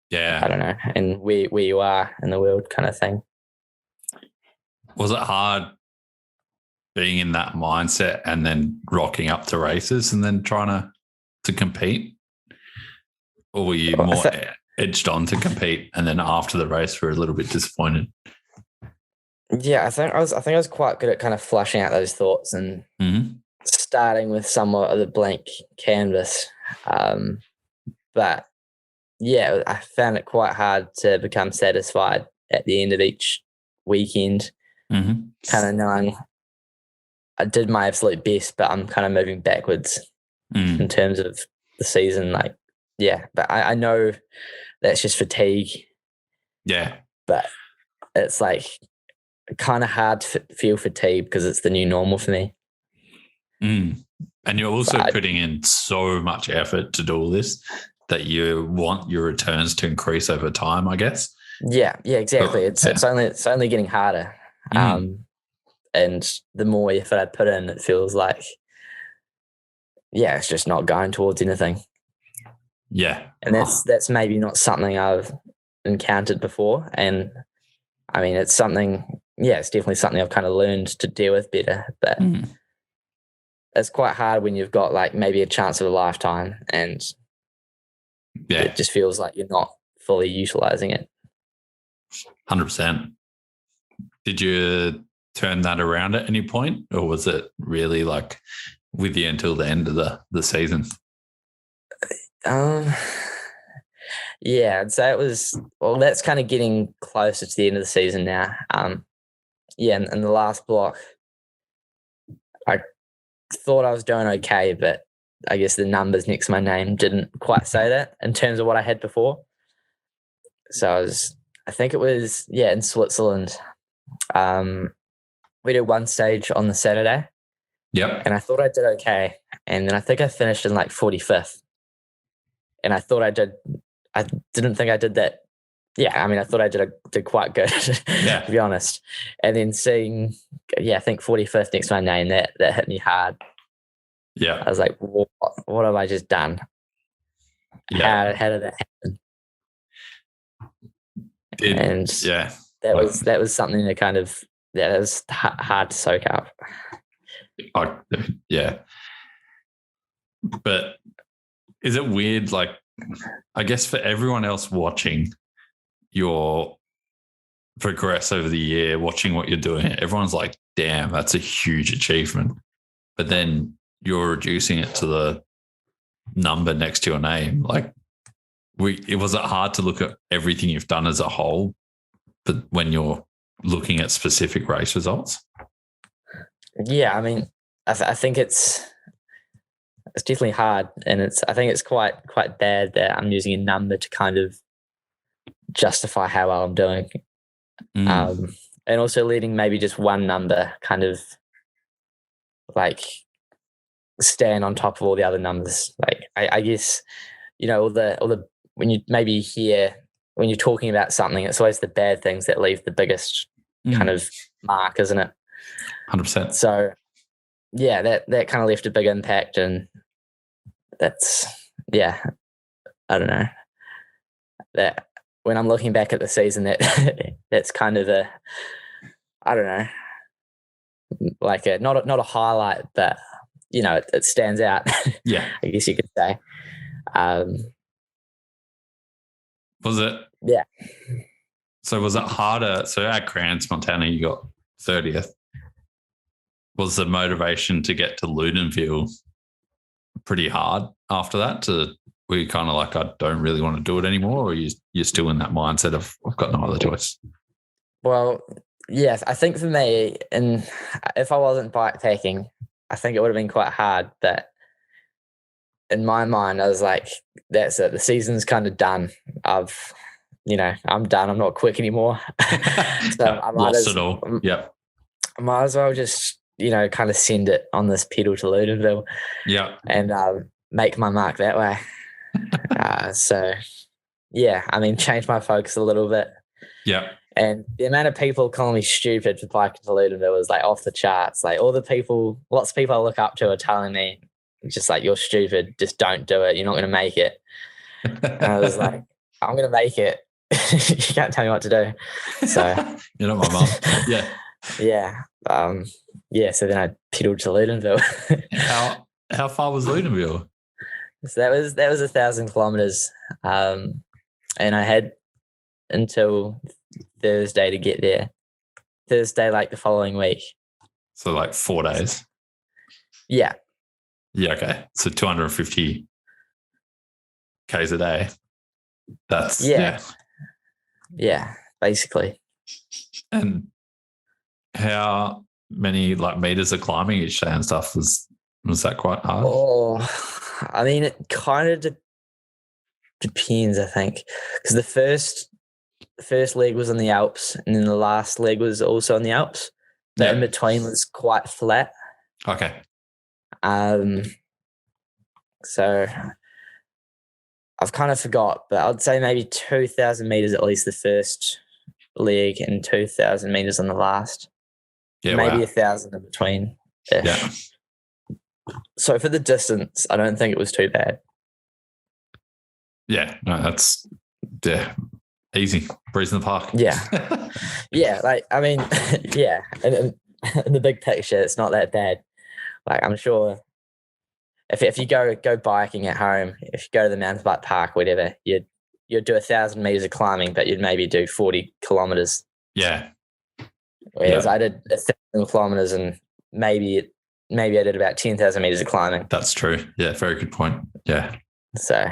Yeah, I don't know, and where you are in the world, kind of thing. Was it hard being in that mindset and then rocking up to races and then trying to compete? Or were you more edged on to compete and then after the race were a little bit disappointed? Yeah, I think I was quite good at kind of flushing out those thoughts and starting with somewhat of a blank canvas. But yeah, I found it quite hard to become satisfied at the end of each weekend, kind of knowing I did my absolute best, but I'm kind of moving backwards in terms of the season. Like, yeah, but I know that's just fatigue. Yeah. But it's like kind of hard to feel fatigue because it's the new normal for me. And you're also putting in so much effort to do all this that you want your returns to increase over time, I guess. Yeah, exactly. It's only getting harder. And the more effort I put in, it feels like, yeah, it's just not going towards anything. Yeah. And that's maybe not something I've encountered before. And I mean, it's something, it's definitely something I've kind of learned to deal with better. But it's quite hard when you've got like maybe a chance of a lifetime and it just feels like you're not fully utilizing it. 100%. Did you turn that around at any point, or was it really like with you until the end of the season? Yeah, I'd say it was, well, that's kind of getting closer to the end of the season now. In the last block, I thought I was doing okay, but I guess the numbers next to my name didn't quite say that in terms of what I had before. So I think it was, in Switzerland. We did one stage on the Saturday. Yep. And I thought I did okay. And then I think I finished in like 45th. And I thought I didn't think I did that. Yeah, I mean, I thought I did quite good, to be honest. And then seeing, I think 45th next to my name, that hit me hard. Yeah. I was like, what have I just done? Yeah. How did that happen? That was something that kind of, that was hard to soak up. Yeah. But is it weird, like, I guess for everyone else watching your progress over the year, watching what you're doing, everyone's like, damn, that's a huge achievement. But then you're reducing it to the number next to your name. Like, was it hard to look at everything you've done as a whole, but when you're looking at specific race results? Yeah, I mean, I think it's definitely hard, and I think it's quite bad that I'm using a number to kind of justify how well I'm doing, and also letting maybe just one number kind of like stand on top of all the other numbers. Like I guess all the when you maybe hear when you're talking about something, it's always the bad things that leave the biggest kind of mark, isn't it? 100%. So that kind of left a big impact, and that's I don't know, that when I'm looking back at the season, that's kind of I don't know, like not a highlight, but it stands out. Yeah, I guess you could say. Was it? Yeah. So was it harder? So at Crans, Montana, you got 30th. Was the motivation to get to Ludenville pretty hard after that? Were you kind of like, I don't really want to do it anymore, or you're still in that mindset of I've got no other choice? Well, yes, I think for me, and if I wasn't bikepacking, I think it would have been quite hard. But in my mind, I was like, that's it. The season's kind of done. I'm done. I'm not quick anymore. So I lost it all. Yep. I might as well just, kind of send it on this pedal to Ludenville. Yeah. And make my mark that way. Change my focus a little bit. Yeah. And the amount of people calling me stupid for biking to Ludenville was like off the charts. Like lots of people I look up to are telling me just like, you're stupid, just don't do it. You're not going to make it. And I was like, I'm going to make it. You can't tell me what to do. So you're not my mum. Yeah. Yeah. So then I pedaled to Ludenville. How far was Ludenville? So that was 1,000 kilometers. And I had until Thursday to get there. Thursday, like the following week. So like 4 days. Yeah. Yeah. Okay. So 250 Ks a day. That's Yeah, basically. And how many like meters of climbing each day and stuff was that quite hard? Oh, I mean, it kind of depends, I think, because the first leg was in the Alps, and then the last leg was also in the Alps. But in between was quite flat. Okay. So I've kind of forgot, but I'd say maybe 2,000 meters at least the first leg, and 2,000 meters on the last. Yeah, maybe 1,000 in between. Yeah. So for the distance, I don't think it was too bad. Yeah, no, that's easy. Breeze in the park. Yeah. Yeah, like, I mean, yeah, and in the big picture, it's not that bad. Like, I'm sure if you go biking at home, if you go to the mountain bike park, whatever, you'd do 1,000 meters of climbing, but you'd maybe do 40 kilometers. Yeah. Whereas I did 1,000 kilometers and maybe I did about 10,000 meters of climbing. That's true. Yeah, very good point. Yeah. So,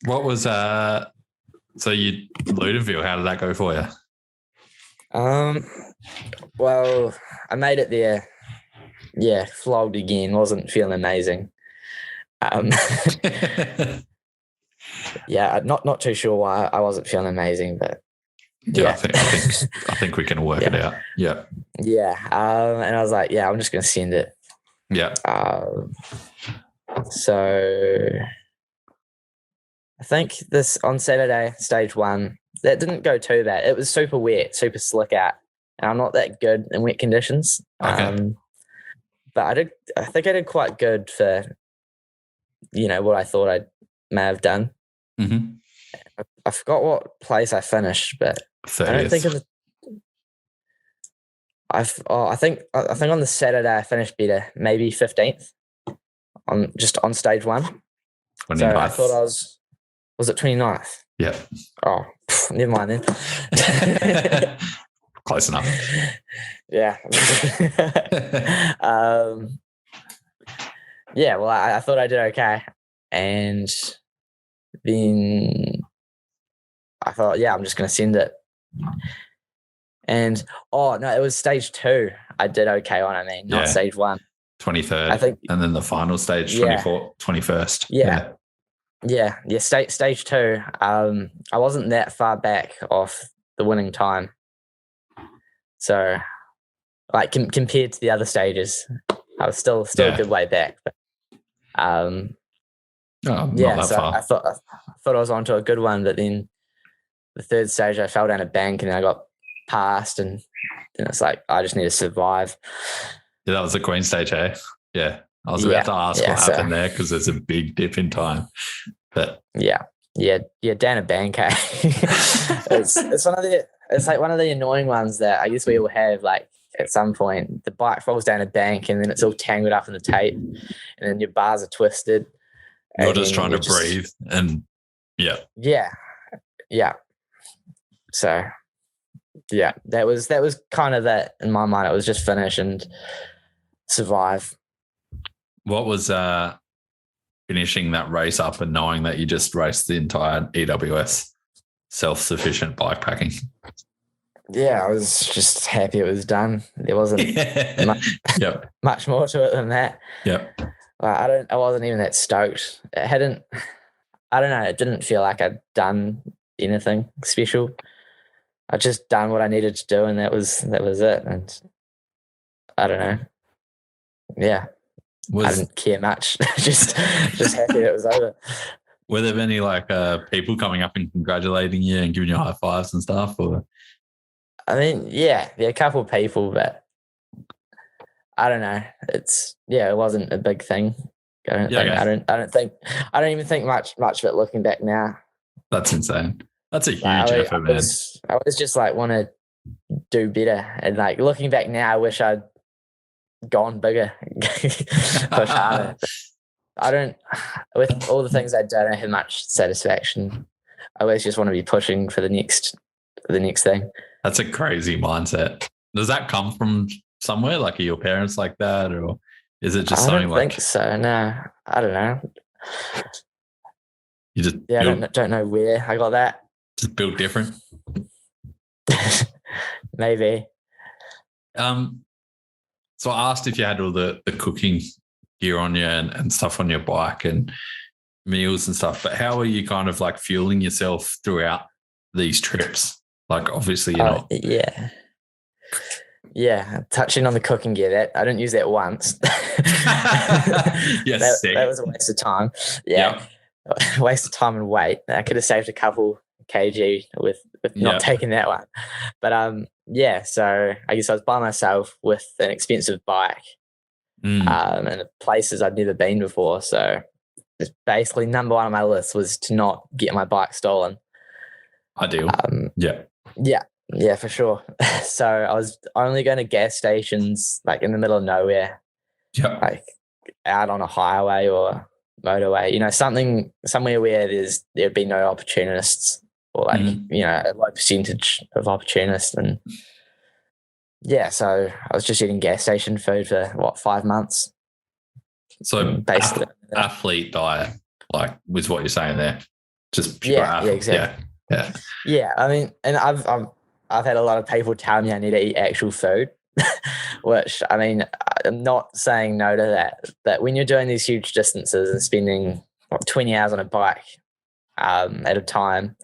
what was so you Ludenville? How did that go for you? Well, I made it there. Yeah, flogged again. Wasn't feeling amazing. Yeah, not too sure why I wasn't feeling amazing, but yeah. I think we can work it out. Yeah. Yeah. And I was like, yeah, I'm just gonna send it. Yeah. So I think this on Saturday, stage 1, that didn't go too bad. It was super wet, super slick out, and I'm not that good in wet conditions. Okay. But I think I did quite good for, what I thought I may have done. Mm-hmm. I forgot what place I finished, but 30th. I don't think of the. I think on the Saturday I finished better, maybe 15th on stage 1. 29th. So I thought I was it 29th? Yeah. Oh, never mind then. Close enough. Yeah. Yeah, well, I thought I did okay. And then I thought, yeah, I'm just going to send it. And, no, it was stage 2 I did okay on, not stage 1. 23rd. I think. And then the final stage, 21st. Yeah. Stage 2. I wasn't that far back off the winning time. So, like, compared to the other stages, I was still a good way back. But, not that far. I thought I was onto a good one, but then the third stage I fell down a bank and I got passed, and then it's like I just need to survive. Yeah, that was the Queen stage, eh? Yeah, I was about to ask what happened there because there's a big dip in time. But yeah, down a bank. Eh? it's one of the annoying ones that I guess we all have. Like at some point, the bike falls down a bank and then it's all tangled up in the tape, and then your bars are twisted. You're just trying to breathe, and yeah. So, yeah, that was kind of that in my mind. It was just finish and survive. What was finishing that race up and knowing that you just raced the entire EWS self-sufficient bikepacking? Yeah, I was just happy it was done. There wasn't much more to it than that. Yep. I wasn't even that stoked. I don't know. It didn't feel like I'd done anything special. I just done what I needed to do, and that was it. And I don't know. Yeah, I didn't care much. just happy it was over. Were there any people coming up and congratulating you and giving you high fives and stuff? Or yeah, a couple of people, but I don't know. It wasn't a big thing. I don't even think much of it looking back now. That's insane. That's a huge effort, man. I was just want to do better, and looking back now, I wish I'd gone bigger, push harder. I don't. With all the things I do, I don't have much satisfaction. I always just want to be pushing for the next thing. That's a crazy mindset. Does that come from somewhere? Are your parents like that, or is it just something I don't think so. No, I don't know. You just I don't know where I got that. Just built different. Maybe. So I asked if you had all the cooking gear on you and stuff on your bike and meals and stuff, but how are you kind of fueling yourself throughout these trips? Obviously you're not. Yeah. Touching on the cooking gear, that I didn't use that once. Yes, that was a waste of time. Yeah. Yep. Waste of time and weight. I could have saved a couple kg with not taking that one. But so I guess I was by myself with an expensive bike and places I'd never been before. So basically number one on my list was to not get my bike stolen. Ideal. Yeah, for sure. So I was only going to gas stations like in the middle of nowhere, like out on a highway or motorway, somewhere where there'd be no opportunists or like, a low percentage of opportunists. And yeah, so I was just eating gas station food for 5 months. So basically athlete diet, like was what you're saying there. Just pure athlete. Exactly. Yeah. I mean, and I've had a lot of people tell me I need to eat actual food, which, I mean, I'm not saying no to that. But when you're doing these huge distances and spending 20 hours on a bike at a time,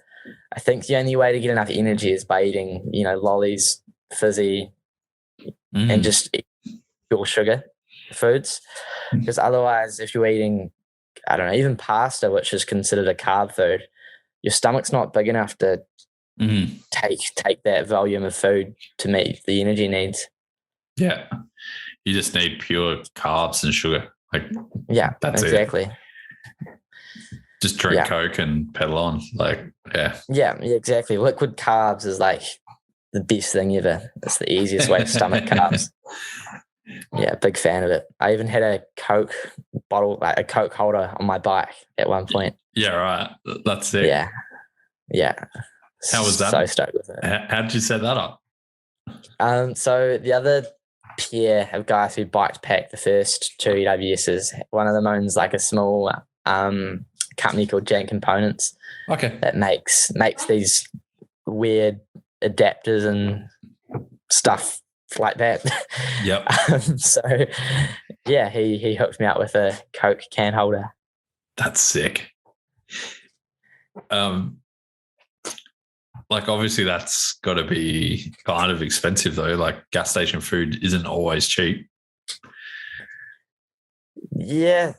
I think the only way to get enough energy is by eating, lollies, fizzy, and just eat pure sugar foods. Because otherwise, if you're eating, I don't know, even pasta, which is considered a carb food, your stomach's not big enough to take that volume of food to meet the energy needs. Yeah. You just need pure carbs and sugar. That's exactly. It. Just drink Coke and pedal on. Yeah, exactly. Liquid carbs is like the best thing ever. It's the easiest way to stomach carbs. Yeah, big fan of it. I even had a Coke bottle, like a Coke holder on my bike at one point. Yeah, right. That's it. Yeah. How was that? So stoked with it. How did you set that up? So the other pair of guys who bike packed the first 2 EWSs, one of them owns like a small company called Jan Components. Okay. That makes these weird adapters and stuff like that. Yep. So yeah, he hooked me up with a Coke can holder. That's sick. Obviously that's got to be kind of expensive though. Like gas station food isn't always cheap. Yeah,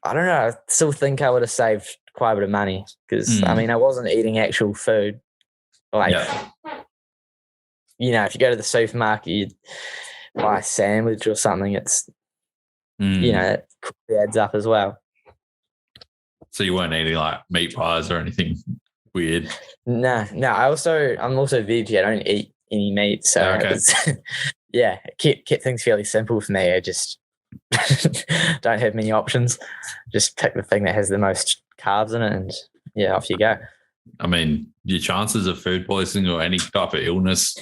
I don't know. I still think I would have saved quite a bit of money because I mean I wasn't eating actual food. If you go to the supermarket, you buy a sandwich or something. It's it adds up as well. So you weren't eating like meat pies or anything weird? No. I'm also veg. I don't eat any meat, so kept things fairly simple for me. I just don't have many options. Just pick the thing that has the most carbs in it, and off you go. I mean, your chances of food poisoning or any type of illness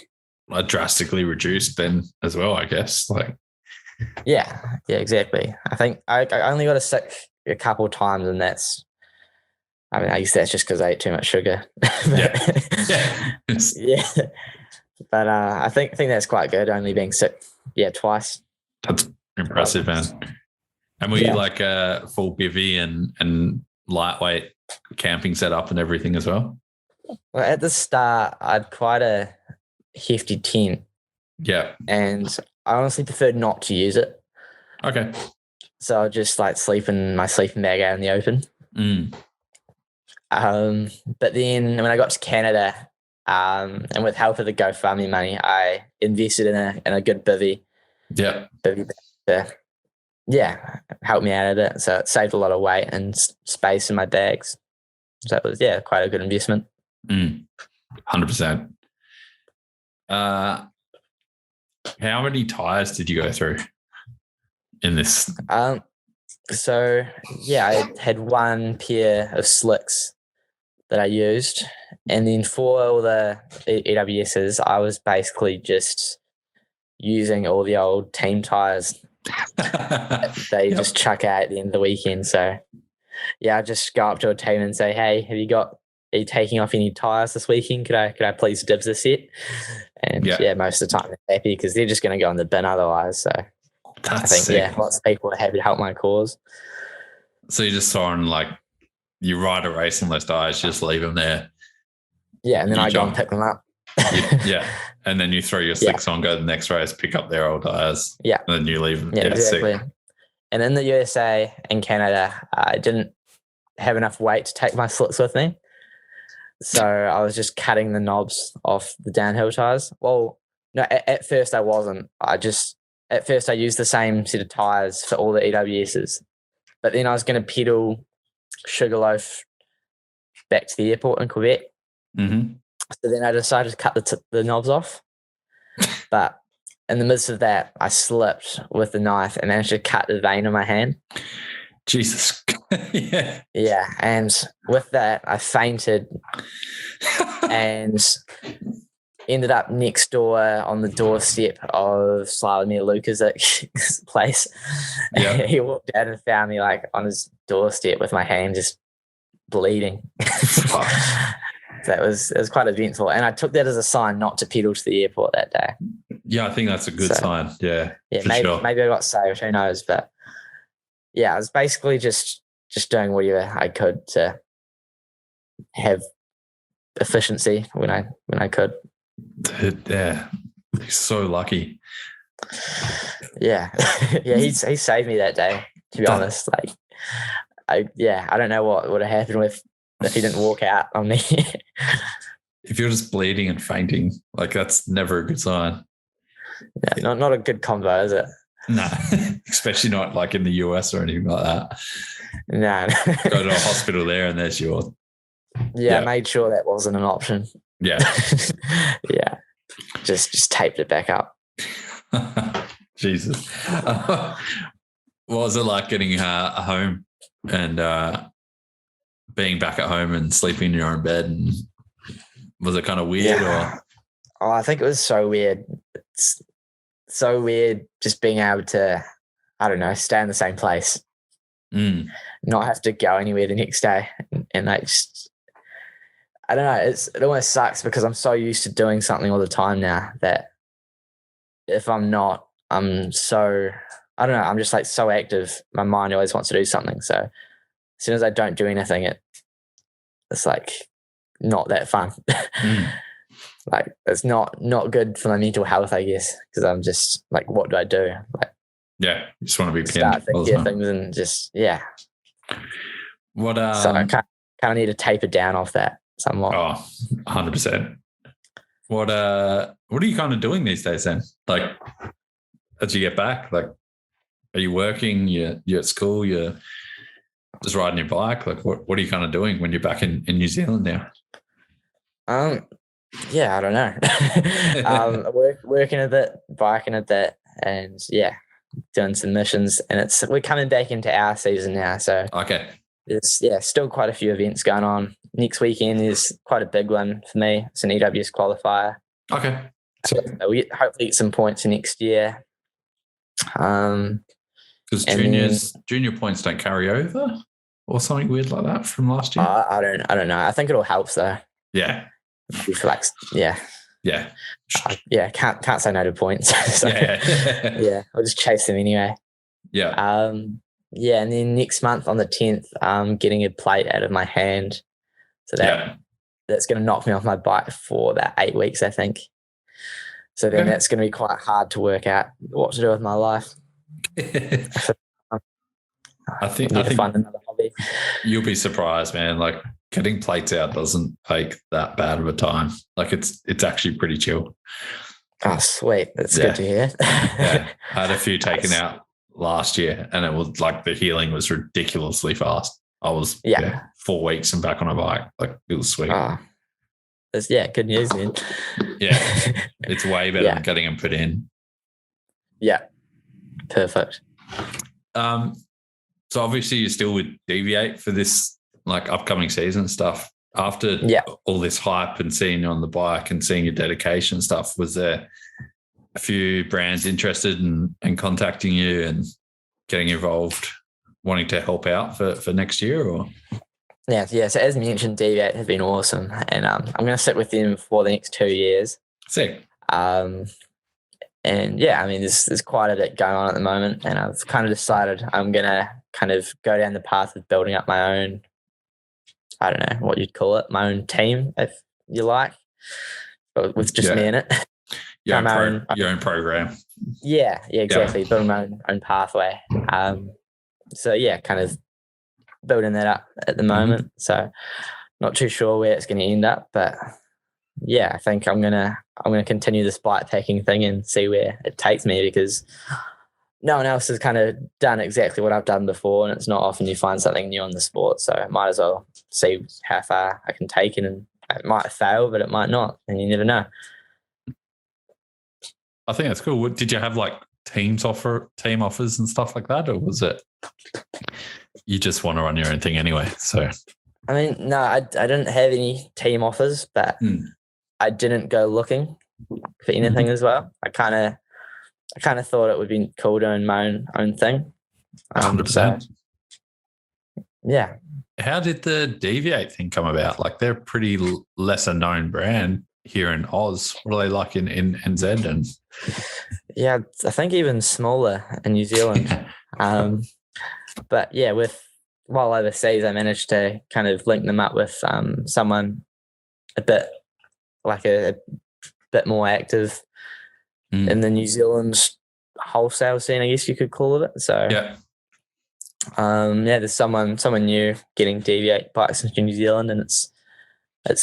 are drastically reduced then as well, I guess. Yeah, exactly. I think I only got sick a couple of times, and I guess that's just because I ate too much sugar. Yeah. But I think that's quite good, only being sick, twice. That's impressive, man. And were you like a full bivvy and lightweight camping setup and everything as well? Well, at the start, I had quite a hefty tent. Yeah. And I honestly preferred not to use it. Okay. So I just sleep in my sleeping bag out in the open. But then when I got to Canada, and with help of the GoFundMe money, I invested in a good bivvy. Yeah. Helped me out of it. So it saved a lot of weight and space in my bags. So it was quite a good investment. 100%. How many tires did you go through in this? So I had one pair of slicks that I used, and then for all the EWSs, I was basically just using all the old team tires they just chuck out at the end of the weekend. So I just go up to a team and say, hey, are you taking off any tires this weekend? Could I please dibs a set? And most of the time they're happy because they're just going to go in the bin otherwise. So that's I think sick. Lots of people are happy to help my cause. So you just throwing you ride a race on those tires, just leave them there. Yeah, and then I go and pick them up. And then you throw your slicks on, go to the next race, pick up their old tires. Yeah. And then you leave them. Yeah, exactly. Sick. And in the USA and Canada, I didn't have enough weight to take my slicks with me. So I was just cutting the knobs off the downhill tires. Well, no, at first I wasn't. At first I used the same set of tires for all the EWSs. But then I was going to pedal Sugarloaf back to the airport in Quebec. Mm-hmm. So then I decided to cut the knobs off. But in the midst of that, I slipped with the knife and managed to cut the vein in my hand. Jesus. Yeah. Yeah. And with that, I fainted and ended up next door on the doorstep of Slavomir Lukaszik's place. Yep. He walked out and found me like on his doorstep with my hand just bleeding. So it was quite eventful. And I took that as a sign not to pedal to the airport that day. Yeah, I think that's a good sign. Yeah. Yeah, maybe I got saved, who knows? But yeah, I was basically just doing whatever I could to have efficiency when I could. Yeah, he's so lucky. Yeah, yeah, he saved me that day. To be honest, like, I don't know what would have happened if he didn't walk out on me. If you're just bleeding and fainting, like that's never a good sign. Yeah, not a good combo, is it? No, especially not like in the US or anything like that. No. Go to a hospital there and there's your... Yeah, I made sure that wasn't an option. Yeah. Yeah. Just taped it back up. Jesus. What was it like getting home and being back at home and sleeping in your own bed? And was it kind of weird? Yeah. Or? Oh, I think it was so weird. It's so weird just being able to, I don't know, stay in the same place, not have to go anywhere the next day. And like, I don't know, it almost sucks because I'm so used to doing something all the time now that if I'm not, I'm just like so active. My mind always wants to do something. So as soon as I don't do anything, it's like not that fun. Like it's not good for my mental health, I guess, because I'm just like, what do I do? Like, yeah, you just want to be pinned. Start thinking things and just What? So I kind of need to taper down off that somewhat. Oh, 100%. What are you kind of doing these days then? Like, as you get back, like, are you working? You're at school? You're just riding your bike? Like, what are you kind of doing when you're back in New Zealand now? Yeah, I don't know. Working a bit, biking a bit, and doing some missions. And we're coming back into our season now, so okay. There's still quite a few events going on. Next weekend is quite a big one for me. It's an EWS qualifier. Okay. So we hopefully get some points next year. Because junior points don't carry over or something weird like that from last year. I don't know. I think it'll help though. Yeah. Yeah. Can't say no to points. So, I'll just chase them anyway. Yeah. And then next month on the 10th, I'm getting a plate out of my hand. So that's going to knock me off my bike for about 8 weeks, I think. So then that's going to be quite hard to work out what to do with my life. I think find another hobby. You'll be surprised, man. Like getting plates out doesn't take that bad of a time. Like it's actually pretty chill. Oh, sweet. That's good to hear. I had a few taken out last year and it was like the healing was ridiculously fast. I was 4 weeks and back on a bike. Like it was sweet. That's good news, man. Yeah. It's way better than getting them put in. Yeah. Perfect. So obviously you still would deviate for this like upcoming season stuff. After all this hype and seeing you on the bike and seeing your dedication and stuff, was there a few brands interested in contacting you and getting involved, wanting to help out for next year? Or Yeah. So as mentioned, Deviate has been awesome, and I'm going to sit with them for the next 2 years. Sick. And I mean, there's quite a bit going on at the moment, and I've kind of decided I'm going to kind of go down the path of building up my own, I don't know what you'd call it, my own team, if you like, but with just me in it. Your own program. Yeah, exactly. Building my own pathway. So kind of building that up at the moment. So not too sure where it's going to end up, but I think I'm gonna continue this bike packing thing and see where it takes me, because no one else has kind of done exactly what I've done before, and it's not often you find something new in the sport. So I might as well see how far I can take it, and it might fail, but it might not, and you never know. I think that's cool. Did you have like team offers and stuff like that, or was it you just want to run your own thing anyway? So I mean, no, I didn't have any team offers, but I didn't go looking for anything as well. I kind of thought it would be cool doing my own thing. 100%. So, yeah. How did the Deviate thing come about? Like, they're a pretty lesser known brand here in Oz. What are they like in NZ? And yeah, I think even smaller in New Zealand. But yeah, while overseas, I managed to kind of link them up with someone a bit more active in the New Zealand wholesale scene, I guess you could call it. So yeah, there's someone new getting Deviate bikes into New Zealand, and it's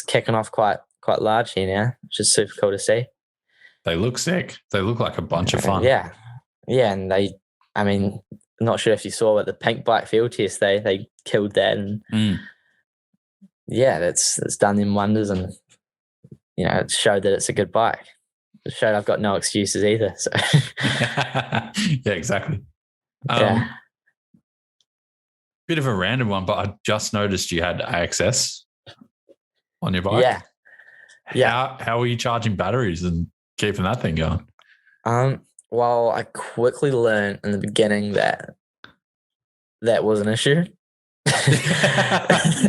kicking off quite large here now, which is super cool to see. They look sick. They look like a bunch of fun. Yeah, and I'm not sure if you saw at the pink bike field test, they killed that, and it's done them wonders, and it showed that it's a good bike. It showed I've got no excuses either. So yeah, exactly. Bit of a random one, but I just noticed you had AXS on your bike. Yeah. How are you charging batteries and keeping that thing going? Well, I quickly learned in the beginning that was an issue.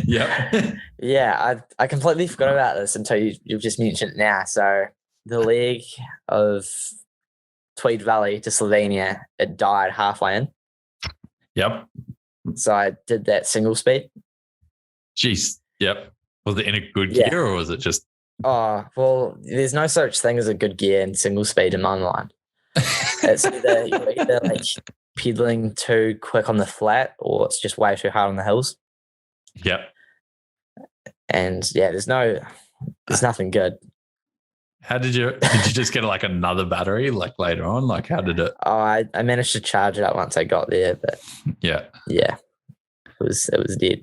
Yep. Yeah, I completely forgot about this until you've just mentioned it now. So the leg of Tweed Valley to Slovenia, it died halfway in. Yep. So I did that single speed. Jeez. Yep. Was it in a good gear, or was it just? Oh, well, there's no such thing as a good gear in single speed in my mind. It's either like pedaling too quick on the flat, or it's just way too hard on the hills. Yep. And yeah, there's nothing good. How did you just get like another battery like later on? Like, how did it? Oh, I managed to charge it up once I got there, but yeah, it was dead.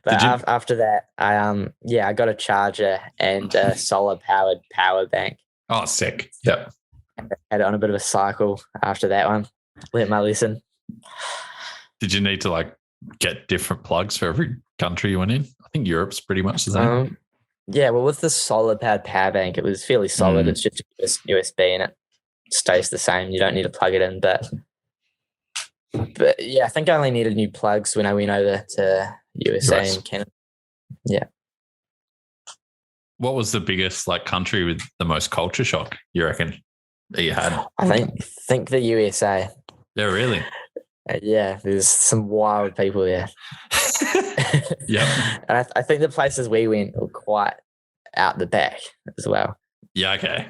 But after that, I got a charger and a solar powered power bank. Oh, sick! Yep. Had it on a bit of a cycle after that one. Learned my lesson. Did you need to like get different plugs for every country you went in? I think Europe's pretty much the same. Yeah, well, with the solar powered power bank, it was fairly solid. It's just USB and it stays the same. You don't need to plug it in. But yeah, I think I only needed new plugs when I went over to USA and Canada. Yeah. What was the biggest like country with the most culture shock, you reckon, that you had? I think the USA. Yeah, really? Yeah, there's some wild people there. Yeah. And I think the places we went were quite out the back as well. Yeah, okay.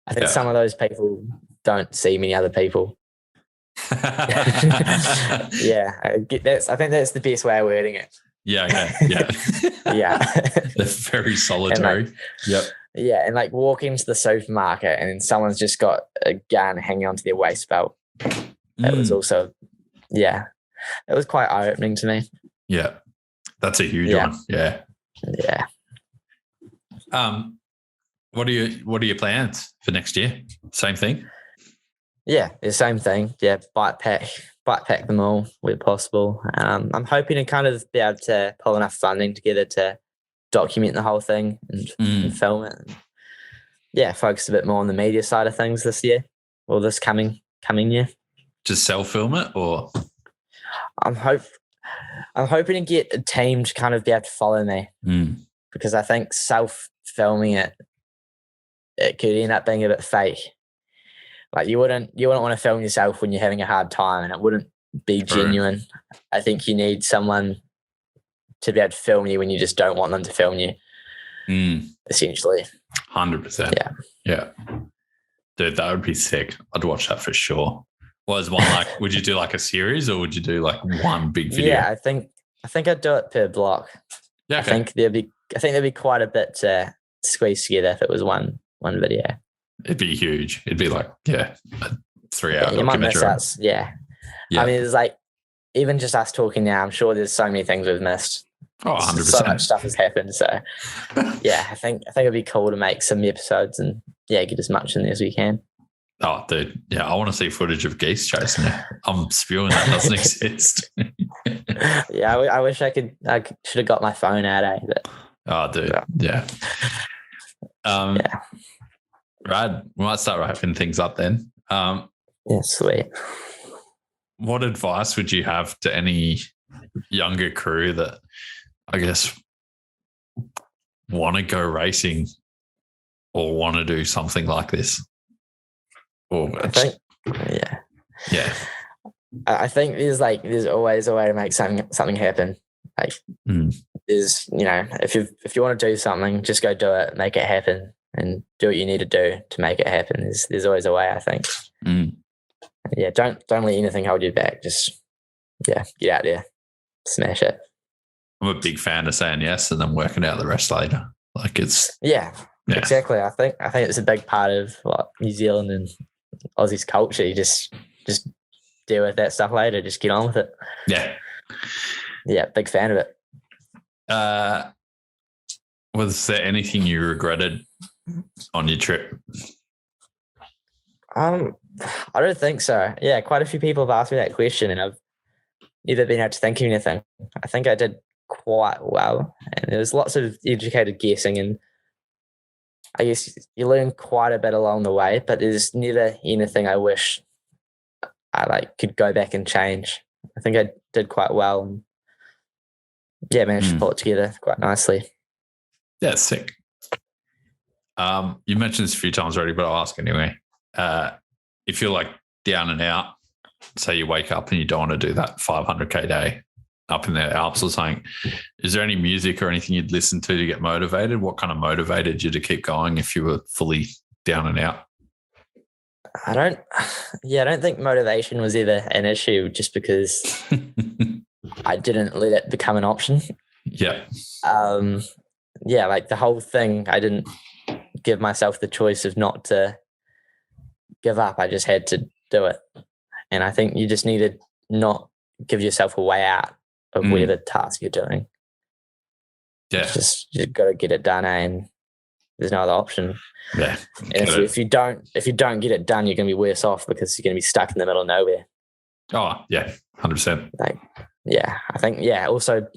I think some of those people don't see many other people. Yeah, I think that's the best way of wording it. Yeah, okay. Yeah. Yeah. They're very solitary. Yep. Yeah, and like walk into the supermarket and someone's just got a gun hanging onto their waist belt. That was also, it was quite eye-opening to me. Yeah. That's a huge one. Yeah. Yeah. What are your plans for next year? Same thing? Yeah, the same thing. Yeah, bike pack them all where possible. I'm hoping to kind of be able to pull enough funding together to document the whole thing and film it. And, yeah, focus a bit more on the media side of things this year or this coming year. Just self-film it, or? I'm hoping to get a team to kind of be able to follow me because I think self-filming it could end up being a bit fake. Like you wouldn't want to film yourself when you're having a hard time, and it wouldn't be genuine. I think you need someone to be able to film you when you just don't want them to film you. Essentially, 100%. Yeah. Dude, that would be sick. I'd watch that for sure. Was one like? Would you do like a series, or would you do like one big video? Yeah, I think I'd do it per block. Yeah, okay. I think there'd be quite a bit to squeeze together if it was one video. It'd be huge. It'd be like, 3-hour you might miss documentary. out. Yeah. I mean, it's like, even just us talking now, I'm sure there's so many things we've missed. Oh, 100%. So much stuff has happened. So yeah, I think it'd be cool to make some episodes and get as much in there as we can. Oh, dude. Yeah, I want to see footage of geese chasing it. I'm spewing that doesn't exist. Yeah, I wish I should have got my phone out, But, oh, dude. Yeah. Rad. We might start wrapping things up then. Yeah, sweet. What advice would you have to any younger crew that, I guess, want to go racing or want to do something like this? I think there's always a way to make something happen. Like there's, if you want to do something, just go do it, make it happen, and do what you need to do to make it happen. There's always a way, I think. Yeah, don't let anything hold you back. Just get out there, smash it. I'm a big fan of saying yes and then working out the rest later. Like it's exactly. I think it's a big part of New Zealand and Aussie's culture. You just deal with that stuff later. Just get on with it. Yeah, big fan of it. Was there anything you regretted on your trip? I don't think so. Yeah, quite a few people have asked me that question, and I've never been able to think of anything. I think I did quite well, and there was lots of educated guessing, and I guess you learn quite a bit along the way, but there's never anything I wish I could go back and change. I think I did quite well, and managed to pull it together quite nicely. Yeah, sick. You mentioned this a few times already, but I'll ask anyway. If you're down and out, say you wake up and you don't want to do that 500k day up in the Alps or something, is there any music or anything you'd listen to get motivated? What kind of motivated you to keep going if you were fully down and out? I don't think motivation was ever an issue, just because I didn't let it become an option. Yeah. The whole thing, I didn't give myself the choice of not to give up. I just had to do it. And I think you just need to not give yourself a way out of whatever task you're doing. Yeah. You've got to get it done, and there's no other option. Yeah. And if you don't get it done, you're going to be worse off, because you're going to be stuck in the middle of nowhere. Oh, yeah, 100%. I think, also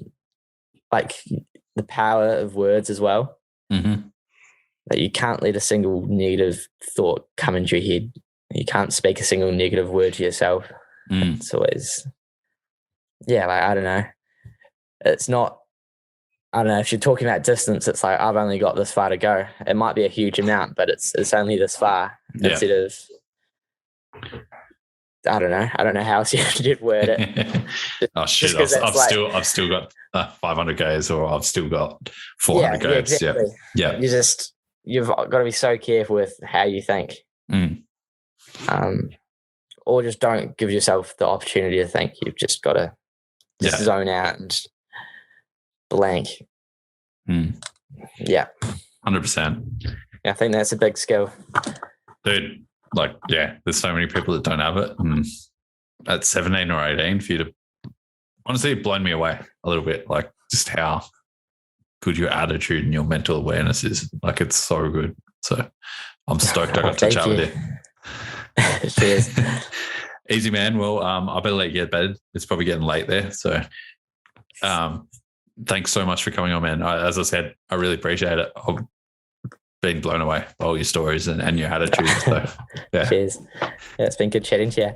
the power of words as well. Mm-hmm. That you can't let a single negative thought come into your head. You can't speak a single negative word to yourself. It's always, I don't know. It's not, I don't know, if you're talking about distance, it's I've only got this far to go. It might be a huge amount, but it's only this far, instead of, I don't know how else you'd word it. Oh shit! I've still got 500 Ks, or I've still got 400 Ks. Yeah, exactly. Yeah. You've got to be so careful with how you think, or just don't give yourself the opportunity to think. You've just got to zone out and blank. Yeah, 100%. I think that's a big skill, dude. There's so many people that don't have it. At 17 or 18, for you to, honestly, it blown me away a little bit. Just how good your attitude and your mental awareness is. It's so good. So I'm stoked I got to chat with you. Cheers. Easy, man. Well, I better let you get to bed. It's probably getting late there. So thanks so much for coming on, man. As I said, I really appreciate it. I've been blown away by all your stories and your attitude. So, yeah. Cheers. Yeah, it's been good chatting to you.